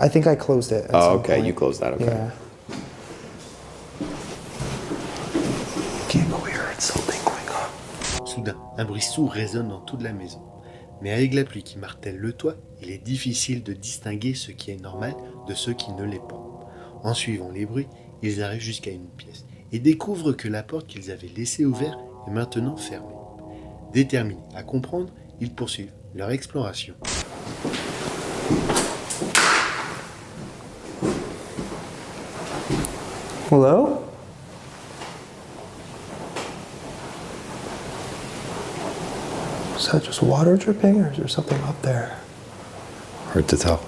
I think I closed it. at Oh, some okay. point. You closed that. Okay. Yeah. Can't believe I heard something going on. Soudain, un bruit sourd résonne dans toute la maison. Mais avec la pluie qui martèle le toit, il est difficile de distinguer ce qui est normal de ce qui ne l'est pas. En suivant les bruits, ils arrivent jusqu'à une pièce et découvrent que la porte qu'ils avaient laissée ouverte est maintenant fermée. Déterminés à comprendre, ils poursuivent leur exploration. Hello? Is that just water dripping or is there something up there? Hard to tell.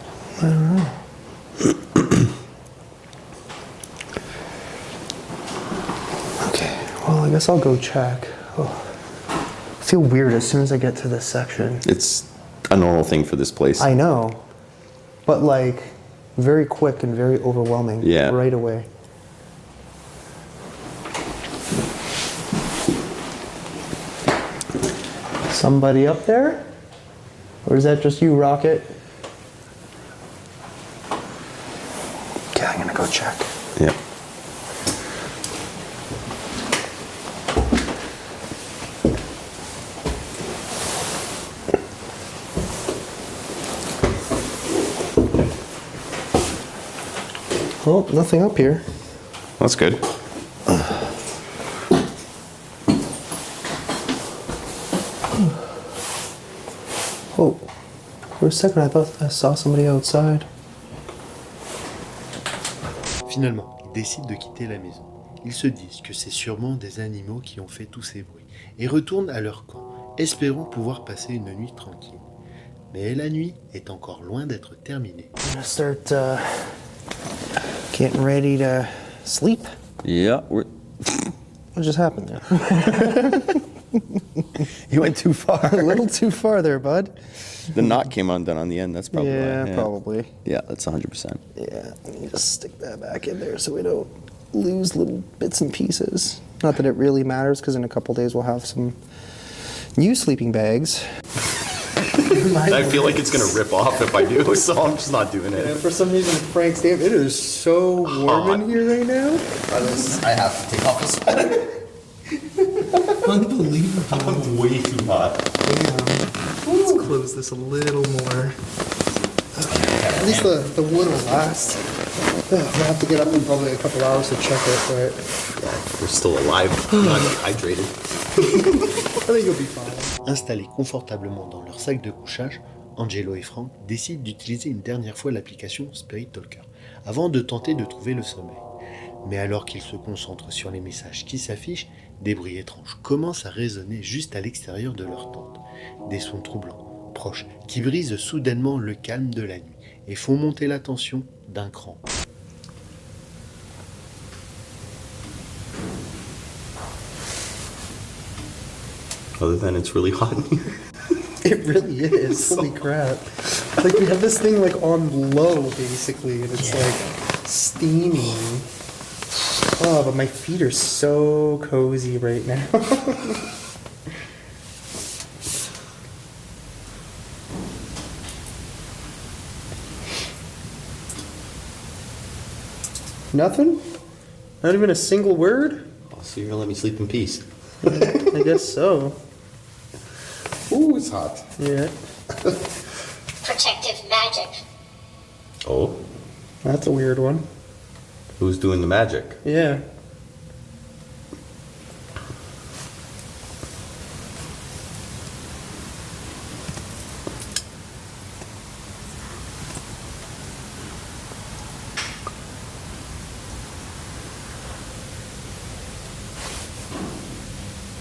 Okay, well, I guess I'll go check. Oh. I feel weird as soon as I get to this section. It's a normal thing for this place. I know, but like very quick and very overwhelming Yeah. right away. Somebody up there? Or is that just you, Rocket? Okay, I'm gonna go check. Yeah. Well, nothing up here. That's good. Oh, for a second I thought I saw somebody outside. Finalement, ils décident de quitter la maison. Ils se disent que c'est sûrement des animaux qui ont fait tous ces bruits et retournent à leur camp, espérant pouvoir passer une nuit tranquille. Mais la nuit est encore loin d'être terminée. I'm gonna start getting ready to sleep. Yeah, What just happened there? you went too far. A little too far there, bud. The knot came undone on the end. That's probably Yeah, why. probably. Yeah, that's 100%. Yeah, let me just stick that back in there so we don't lose little bits and pieces. Not that it really matters, because in a couple days we'll have some new sleeping bags. I feel like it's gonna rip off if I do, so I'm just not doing And it. for some reason, Frank's damn, it is so warm in here right now. I have to take off the sweater. Unbelievable. I'm way too hot. Let's close this a little more. At least the wood will last. We'll have to get up in probably a couple hours to check it, but We're still alive, not hydrated. I think you'll be fine. Installés confortablement dans leur sac de couchage, Angelo et Frank décident d'utiliser une dernière fois l'application Spirit Talker avant de tenter de trouver le sommeil. Mais alors qu'ils se concentrent sur les messages qui s'affichent, des bruits étranges commencent à résonner juste à l'extérieur de leur tente. Des sons troublants, proches, qui brisent soudainement le calme de la nuit et font monter la tension d'un cran. Other than it's really hot in here. It really is. Holy crap. Like we have this thing like on low basically, and it's like steaming. Oh, but my feet are so cozy right now. Nothing? Not even a single word? Oh, so you're gonna let me sleep in peace? I guess so. Ooh, it's hot. Yeah. Protective magic. Oh, That's a weird one. who's doing the magic? Yeah.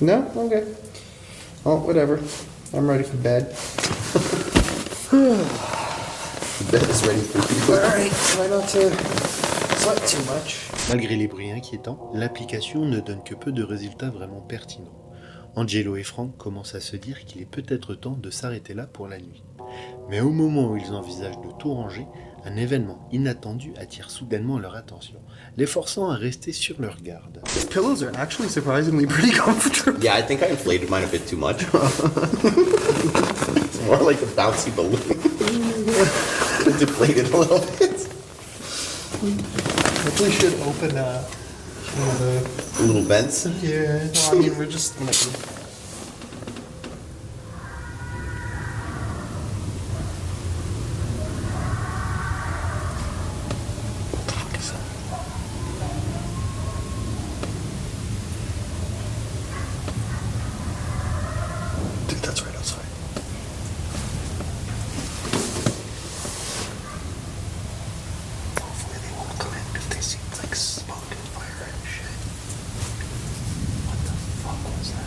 No? Okay. Oh, whatever. I'm ready for bed. The bed is ready for you. Alright, try not to sweat too much. Malgré les bruits inquiétants, l'application ne donne que peu de résultats vraiment pertinents. Angelo et Frank commencent à se dire qu'il est peut-être temps de s'arrêter là pour la nuit. Mais au moment où ils envisagent de tout ranger, un événement inattendu attire soudainement leur attention, les forçant à rester sur leur garde. These pillows are actually surprisingly pretty comfortable. Yeah, I think I inflated mine a bit too much. It's more like a bouncy balloon. It deflated a little bit. We should open one of the... Little vents. Yeah, no, I mean, we're just... Dude, that's right outside. Hopefully they won't come in because they see like smoke and fire and shit. What the fuck was that?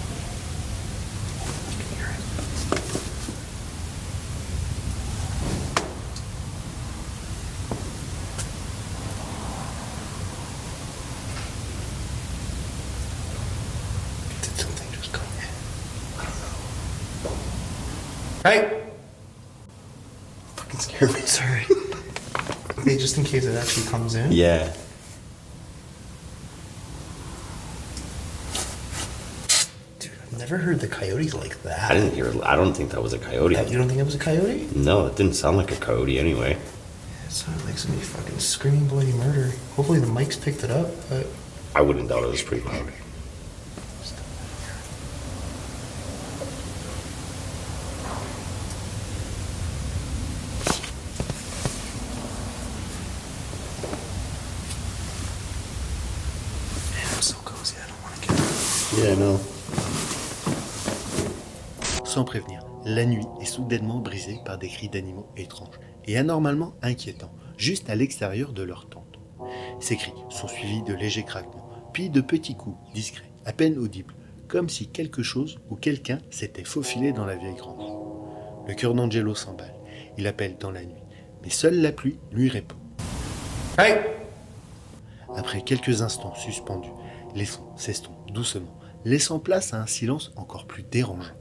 I can hear it. Did something just come in? I don't know. Hey! Fucking scared me. Sorry. Okay, just in case it actually comes in. Yeah. Dude, I've never heard the coyotes like that. I didn't hear. I don't think that was a coyote. You don't think it was a coyote? No, it didn't sound like a coyote anyway. It sounded like somebody fucking screaming bloody murder. Hopefully the mics picked it up, but... I wouldn't doubt it was pretty loud. Yeah, no. Sans prévenir, la nuit est soudainement brisée par des cris d'animaux étranges et anormalement inquiétants, juste à l'extérieur de leur tente. Ces cris sont suivis de légers craquements, puis de petits coups discrets, à peine audibles, comme si quelque chose ou quelqu'un s'était faufilé dans la vieille grange. Le cœur d'Angelo s'emballe, il appelle dans la nuit, mais seule la pluie lui répond. Hey! Après quelques instants suspendus, les sons s'estompent doucement, laissant place à un silence encore plus dérangeant.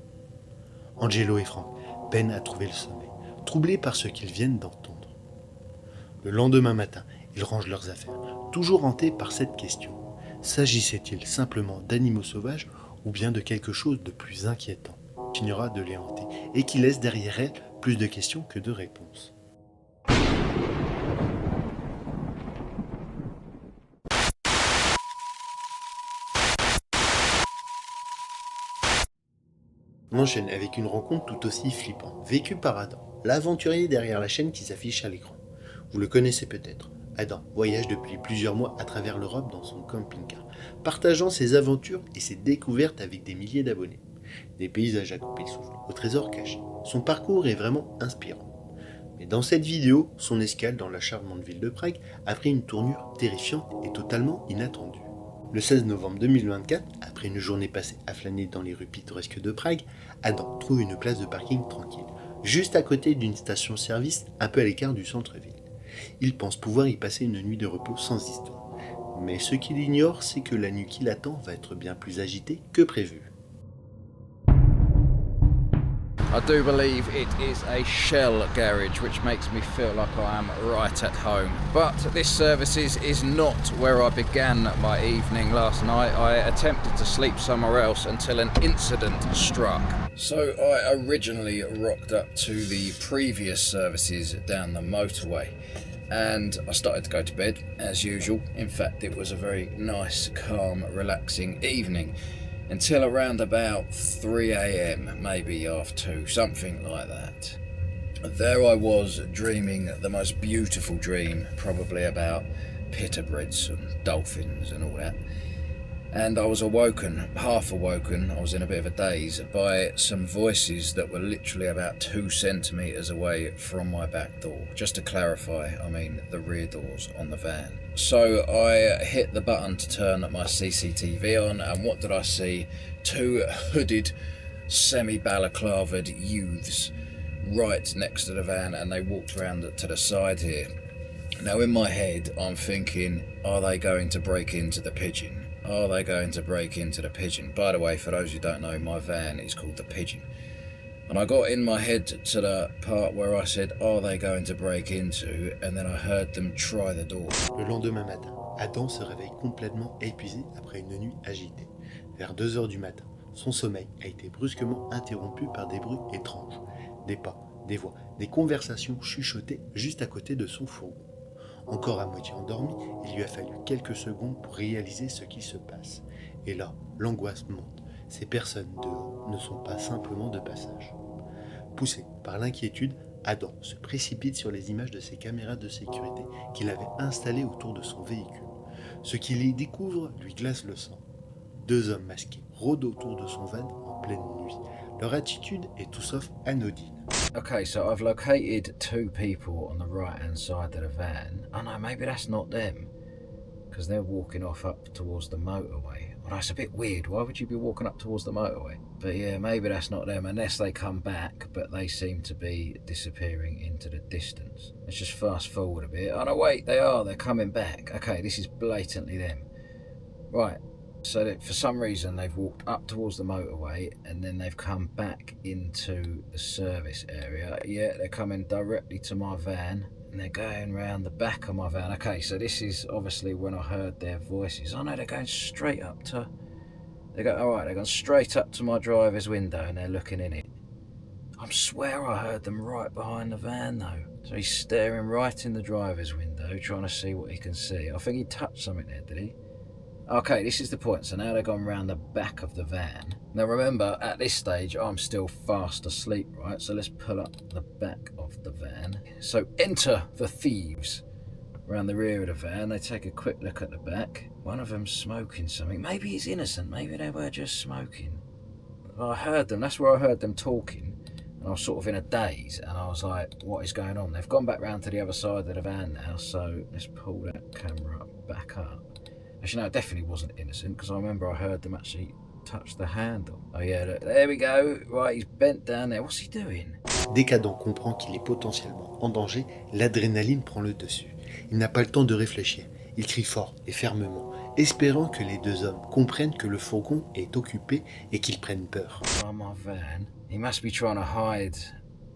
Angelo et Frank peinent à trouver le sommeil, troublés par ce qu'ils viennent d'entendre. Le lendemain matin, ils rangent leurs affaires, toujours hantés par cette question. S'agissait-il simplement d'animaux sauvages ou bien de quelque chose de plus inquiétant, qui continuera de les hanter et qui laisse derrière elles plus de questions que de réponses? On enchaîne avec une rencontre tout aussi flippante, vécue par Adam, l'aventurier derrière la chaîne qui s'affiche à l'écran. Vous le connaissez peut-être. Adam voyage depuis plusieurs mois à travers l'Europe dans son camping-car, partageant ses aventures et ses découvertes avec des milliers d'abonnés. Des paysages à couper le souffle, au trésor caché. Son parcours est vraiment inspirant. Mais dans cette vidéo, son escale dans la charmante ville de Prague a pris une tournure terrifiante et totalement inattendue. Le 16 novembre 2024, après une journée passée à flâner dans les rues pittoresques de Prague, Adam trouve une place de parking tranquille, juste à côté d'une station-service un peu à l'écart du centre-ville. Il pense pouvoir y passer une nuit de repos sans histoire. Mais ce qu'il ignore, c'est que la nuit qui l'attend va être bien plus agitée que prévu. I do believe it is a Shell garage, which makes me feel like I am right at home. But this services is not where I began my evening last night. I attempted to sleep somewhere else until an incident struck. So I originally rocked up to the previous services down the motorway, and I started to go to bed as usual. In fact, it was a very nice, calm, relaxing evening. Until around about 3 a.m, maybe half 2, something like that. There I was dreaming the most beautiful dream, probably about pittobreds and dolphins and all that. And I was awoken, half awoken, I was in a bit of a daze, by some voices that were literally about 2 centimetres away from my back door. Just to clarify, I mean the rear doors on the van. So I hit the button to turn my CCTV on, and what did I see? 2 hooded, semi-balaclavaed youths right next to the van, and they walked around to the side here. Now in my head, I'm thinking, are they going to break into the Pigeon? Are they going to break into the Pigeon? By the way, for those who don't know, my van is called the Pigeon. And I got in my head to the part where I said, are they going to break into? And then I heard them try the door. Le lendemain matin, Adam se réveille complètement épuisé après une nuit agitée. Vers 2 heures du matin, son sommeil a été brusquement interrompu par des bruits étranges. Des pas, des voix, des conversations chuchotées juste à côté de son fourgon. Encore à moitié endormi, il lui a fallu quelques secondes pour réaliser ce qui se passe. Et là, l'angoisse monte. Ces personnes dehors ne sont pas simplement de passage. Poussé par l'inquiétude, Adam se précipite sur les images de ses caméras de sécurité qu'il avait installées autour de son véhicule. Ce qu'il y découvre lui glace le sang. 2 hommes masqués rôdent autour de son van en pleine nuit. Leur attitude est tout sauf anodine. Okay, so I've located 2 people on the right-hand side of the van. Oh no, maybe that's not them, because they're walking off up towards the motorway. Well, that's a bit weird. Why would you be walking up towards the motorway? But yeah, maybe that's not them, unless they come back, but they seem to be disappearing into the distance. Let's just fast forward a bit. Oh no, wait, they're coming back. Okay, this is blatantly them. Right. So that for some reason they've walked up towards the motorway and then they've come back into the service area. Yeah, they're coming directly to my van and they're going round the back of my van. Okay, so this is obviously when I heard their voices. Oh no, they're going straight up to... They're going straight up to my driver's window and they're looking in it. I swear I heard them right behind the van though. So he's staring right in the driver's window trying to see what he can see. I think he touched something there, did he? Okay, this is the point. So now they've gone round the back of the van. Now remember, at this stage, I'm still fast asleep, right? So let's pull up the back of the van. So enter the thieves. around the rear of the van. They take a quick look at the back. One of them's smoking something. Maybe he's innocent. Maybe they were just smoking. I heard them. That's where I heard them talking. And I was sort of in a daze. And I was like, what is going on? They've gone back round to the other side of the van now. So let's pull that camera back up. Actually, no, it definitely wasn't innocent. Because I remember I heard them actually touch the handle. Oh yeah, look, there we go. Right, he's bent down there. What's he doing? Dès qu'Adam comprend qu'il est potentiellement en danger, l'adrénaline prend le dessus. Il n'a pas le temps de réfléchir. Il crie fort et fermement, espérant que les deux hommes comprennent que le fourgon est occupé et qu'ils prennent peur. On my van. He must be trying to hide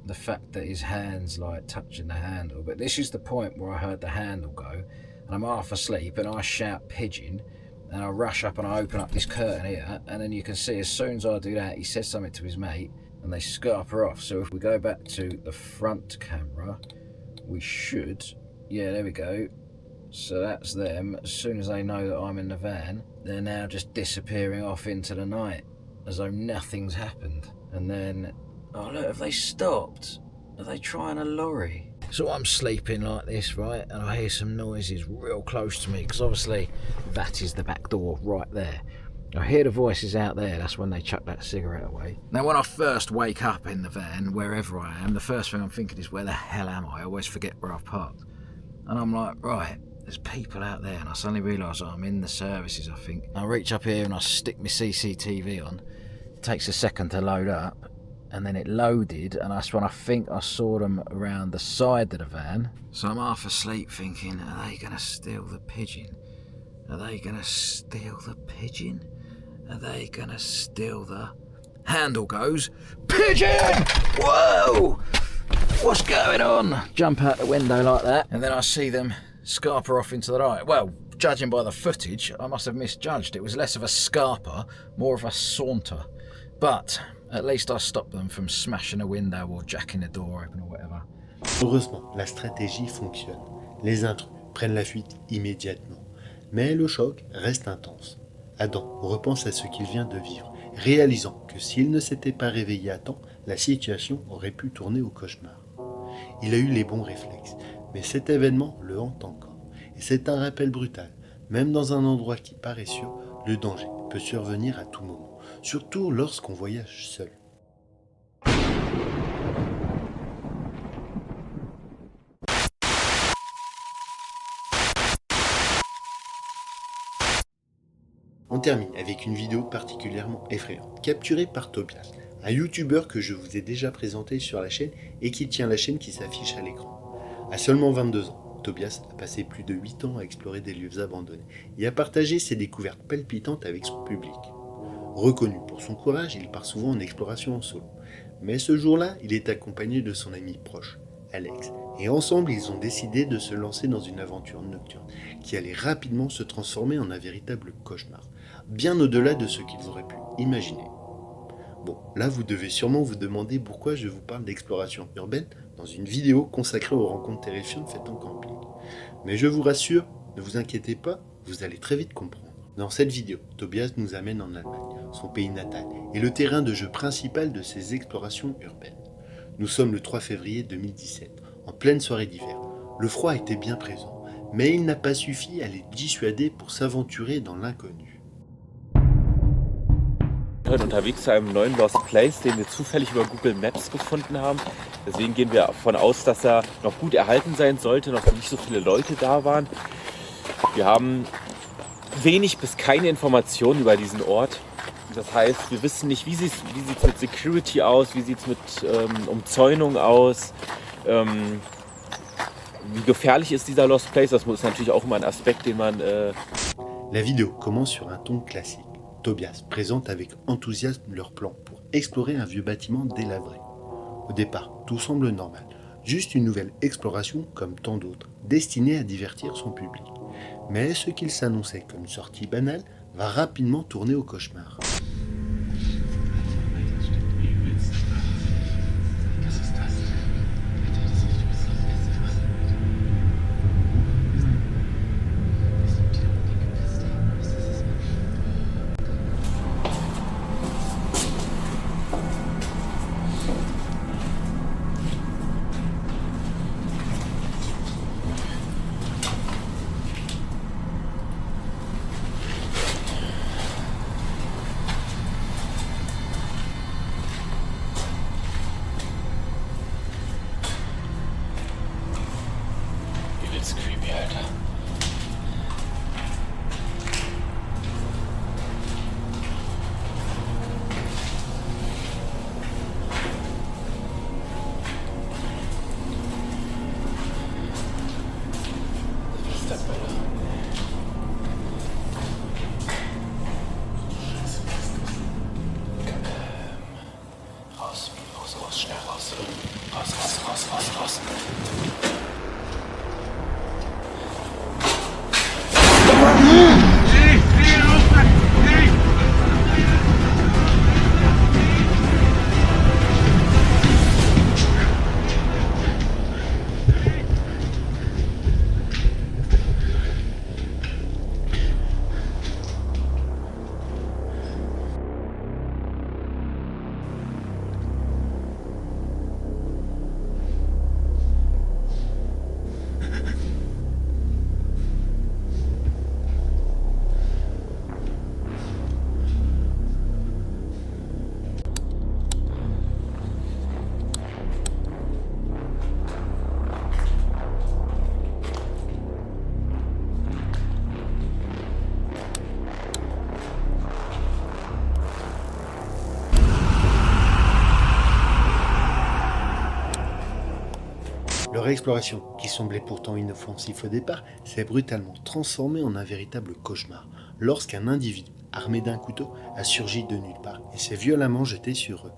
the fact that his hand's like touching the handle. But this is the point where I heard the handle go, and I'm half asleep, and I shout pigeon, and I rush up and I open up this curtain here, and then you can see as soon as I do that, he says something to his mate, and they scarper off. So if we go back to the front camera, we should, yeah, there we go. So that's them. As soon as they know that I'm in the van, they're now just disappearing off into the night as though nothing's happened. And then, oh look, have they stopped? Are they trying a lorry? So I'm sleeping like this, right? And I hear some noises real close to me, because obviously that is the back door right there. I hear the voices out there. That's when they chuck that cigarette away. Now, when I first wake up in the van, wherever I am, the first thing I'm thinking is, where the hell am I? I always forget where I've parked. And I'm like, right, there's people out there. And I suddenly realise I'm in the services, I think. I reach up here and I stick my CCTV on. It takes a second to load up. And then it loaded, and that's when I think I saw them around the side of the van. So I'm half asleep thinking, are they going to steal the pigeon? Are they going to steal the pigeon? Are they going to steal the... Handle goes, pigeon! Whoa! What's going on? Jump out the window like that, and then I see them scarper off into the night. Well, judging by the footage, I must have misjudged. It was less of a scarper, more of a saunter. But at least I stopped them from smashing a window or jacking the door open or whatever. Heureusement, la stratégie fonctionne. Les intrus prennent la fuite immédiatement. Mais le choc reste intense. Adam repense à ce qu'il vient de vivre, réalisant que s'il ne s'était pas réveillé à temps, la situation aurait pu tourner au cauchemar. Il a eu les bons réflexes, mais cet événement le hante encore. Et c'est un rappel brutal. Même dans un endroit qui paraît sûr, le danger peut survenir à tout moment, surtout lorsqu'on voyage seul. On termine avec une vidéo particulièrement effrayante, capturée par Tobias, un youtubeur que je vous ai déjà présenté sur la chaîne et qui tient la chaîne qui s'affiche à l'écran. À seulement 22 ans, Tobias a passé plus de 8 ans à explorer des lieux abandonnés et à partager ses découvertes palpitantes avec son public. Reconnu pour son courage, il part souvent en exploration en solo. Mais ce jour-là, il est accompagné de son ami proche, Alex, et ensemble ils ont décidé de se lancer dans une aventure nocturne qui allait rapidement se transformer en un véritable cauchemar, bien au-delà de ce qu'ils auraient pu imaginer. Bon, là vous devez sûrement vous demander pourquoi je vous parle d'exploration urbaine dans une vidéo consacrée aux rencontres terrifiantes faites en camping. Mais je vous rassure, ne vous inquiétez pas, vous allez très vite comprendre. Dans cette vidéo, Tobias nous amène en Allemagne, son pays natal, et le terrain de jeu principal de ses explorations urbaines. Nous sommes le 3 février 2017, en pleine soirée d'hiver. Le froid était bien présent, mais il n'a pas suffi à les dissuader pour s'aventurer dans l'inconnu. Heute unterwegs zu einem neuen Lost Place, den wir zufällig über Google Maps gefunden haben. Deswegen gehen wir davon aus, dass er noch gut erhalten sein sollte, noch nicht so viele Leute da waren. Wir haben wenig bis keine Informationen über diesen Ort. Das heißt, wir wissen nicht, wie sieht's mit Security aus, wie sieht es mit Umzäunung aus, wie gefährlich ist dieser Lost Place. Das ist natürlich auch immer ein Aspekt, den man... La vidéo commence sur un ton classique. Tobias présente avec enthousiasme leur plan pour explorer un vieux bâtiment délabré. Au départ, tout semble normal, juste une nouvelle exploration comme tant d'autres, destinée à divertir son public. Mais ce qu'il s'annonçait comme une sortie banale va rapidement tourner au cauchemar. Schnell raus. Raus. Leur exploration, qui semblait pourtant inoffensif au départ, s'est brutalement transformée en un véritable cauchemar lorsqu'un individu, armé d'un couteau, a surgi de nulle part et s'est violemment jeté sur eux.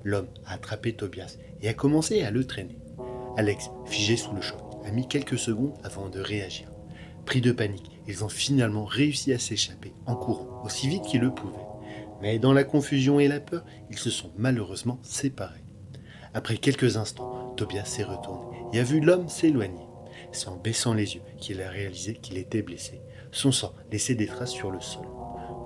L'homme a attrapé Tobias et a commencé à le traîner. Alex, figé sous le choc, a mis quelques secondes avant de réagir. Pris de panique, ils ont finalement réussi à s'échapper en courant aussi vite qu'ils le pouvaient. Mais dans la confusion et la peur, ils se sont malheureusement séparés. Après quelques instants, Tobias s'est retourné et a vu l'homme s'éloigner. C'est en baissant les yeux qu'il a réalisé qu'il était blessé. Son sang laissait des traces sur le sol.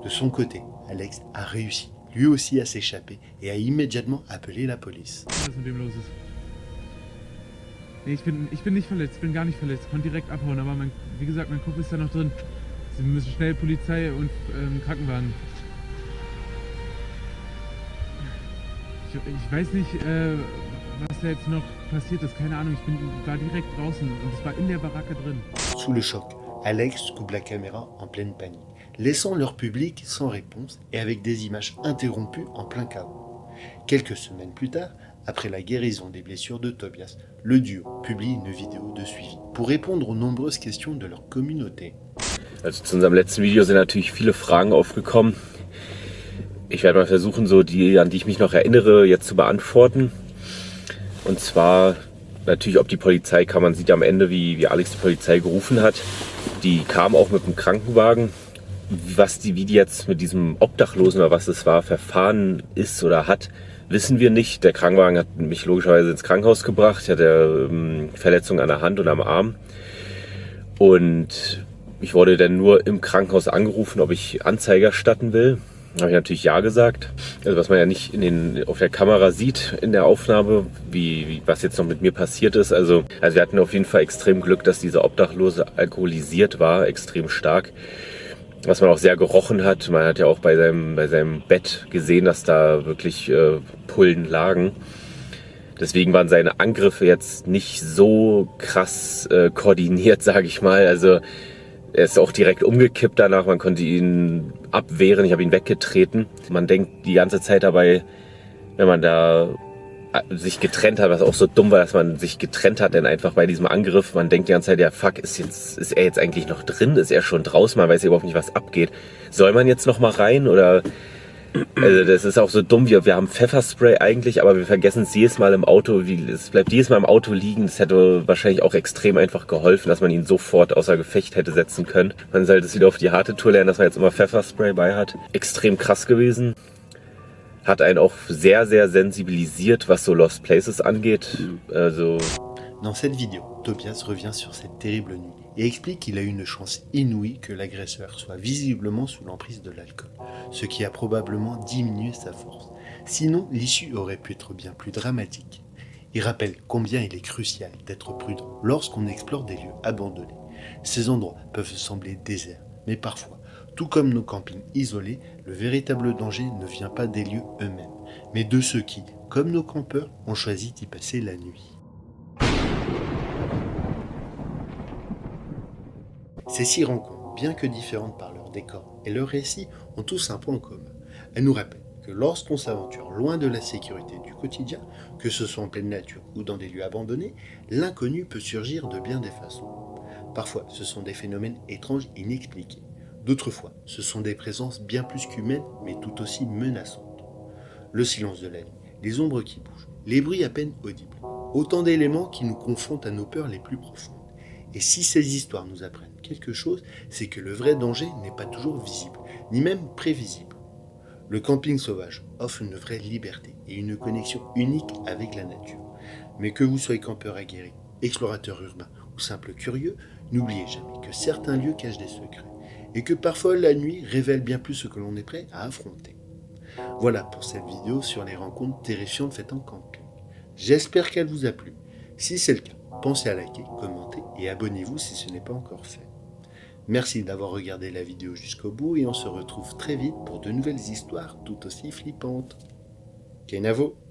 De son côté, Alex a réussi, lui aussi, à s'échapper et a immédiatement appelé la police. Was mit dem los ist. Nee, ich bin nicht verletzt, ich bin gar nicht verletzt. Ich konnte direkt abhauen, aber wie gesagt, mein Kopf ist da noch drin. Sie müssen schnell Polizei und Krankenwagen. Ich weiß nicht, was da jetzt noch passiert ist. Keine Ahnung, ich war direkt draußen und es war in der Baracke drin. Sous le choc, Alex coupe la caméra en pleine panique, laissant leur public sans réponse et avec des images interrompues en plein chaos. Quelques semaines plus tard, après la guérison des blessures de Tobias, le duo publie une vidéo de suivi pour répondre aux nombreuses questions de leur communauté. Also zu unserem letzten Video sind natürlich viele Fragen aufgekommen. Ich werde mal versuchen, so die, an die ich mich noch erinnere, jetzt zu beantworten. Und zwar natürlich, ob die Polizei kam. Man sieht am Ende, wie Alex die Polizei gerufen hat. Die kam auch mit dem Krankenwagen. Wie die jetzt mit diesem Obdachlosen oder was es war, verfahren ist oder hat, wissen wir nicht. Der Krankenwagen hat mich logischerweise ins Krankenhaus gebracht. Ich hatte Verletzungen an der Hand und am Arm. Und ich wurde dann nur im Krankenhaus angerufen, ob ich Anzeige erstatten will. Da habe ich natürlich ja gesagt. Also was man ja nicht auf der Kamera sieht in der Aufnahme, was jetzt noch mit mir passiert ist. Also wir hatten auf jeden Fall extrem Glück, dass dieser Obdachlose alkoholisiert war, extrem stark. Was man auch sehr gerochen hat. Man hat ja auch bei seinem Bett gesehen, dass da wirklich Pullen lagen. Deswegen waren seine Angriffe jetzt nicht so krass koordiniert, sage ich mal. Also er ist auch direkt umgekippt danach, man konnte ihn abwehren, ich habe ihn weggetreten. Man denkt die ganze Zeit dabei, wenn man da sich getrennt hat, was auch so dumm war, dass man sich getrennt hat, denn einfach bei diesem Angriff, man denkt die ganze Zeit, ja fuck, ist er jetzt eigentlich noch drin, ist er schon draußen, man weiß ja überhaupt nicht, was abgeht. Soll man jetzt noch mal rein oder... Also das ist auch so dumm, wir haben Pfefferspray eigentlich, aber wir vergessen es jedes Mal im Auto, es bleibt jedes Mal im Auto liegen. Das hätte wahrscheinlich auch extrem einfach geholfen, dass man ihn sofort außer Gefecht hätte setzen können. Man sollte es wieder auf die harte Tour lernen, dass man jetzt immer Pfefferspray bei hat. Extrem krass gewesen. Hat einen auch sehr, sehr sensibilisiert, was so Lost Places angeht. Also... Dans cette vidéo, Tobias revient sur cette terrible nuit et explique qu'il a eu une chance inouïe que l'agresseur soit visiblement sous l'emprise de l'alcool, ce qui a probablement diminué sa force. Sinon, l'issue aurait pu être bien plus dramatique. Il rappelle combien il est crucial d'être prudent lorsqu'on explore des lieux abandonnés. Ces endroits peuvent sembler déserts, mais parfois, tout comme nos campings isolés, le véritable danger ne vient pas des lieux eux-mêmes, mais de ceux qui, comme nos campeurs, ont choisi d'y passer la nuit. Ces 6 rencontres, bien que différentes par leur décor et leur récit, ont tous un point en commun. Elles nous rappellent que lorsqu'on s'aventure loin de la sécurité du quotidien, que ce soit en pleine nature ou dans des lieux abandonnés, l'inconnu peut surgir de bien des façons. Parfois, ce sont des phénomènes étranges inexpliqués. D'autres fois, ce sont des présences bien plus qu'humaines, mais tout aussi menaçantes. Le silence de la nuit, les ombres qui bougent les bruits à peine audibles. Autant d'éléments qui nous confrontent à nos peurs les plus profondes. Et si ces histoires nous apprennent quelque chose, c'est que le vrai danger n'est pas toujours visible, ni même prévisible. Le camping sauvage offre une vraie liberté et une connexion unique avec la nature. Mais que vous soyez campeur aguerri, explorateur urbain ou simple curieux, n'oubliez jamais que certains lieux cachent des secrets et que parfois la nuit révèle bien plus ce que l'on est prêt à affronter. Voilà pour cette vidéo sur les rencontres terrifiantes faites en camping. J'espère qu'elle vous a plu. Si c'est le cas, pensez à liker, commenter et abonnez-vous si ce n'est pas encore fait. Merci d'avoir regardé la vidéo jusqu'au bout et on se retrouve très vite pour de nouvelles histoires tout aussi flippantes. Kenavo!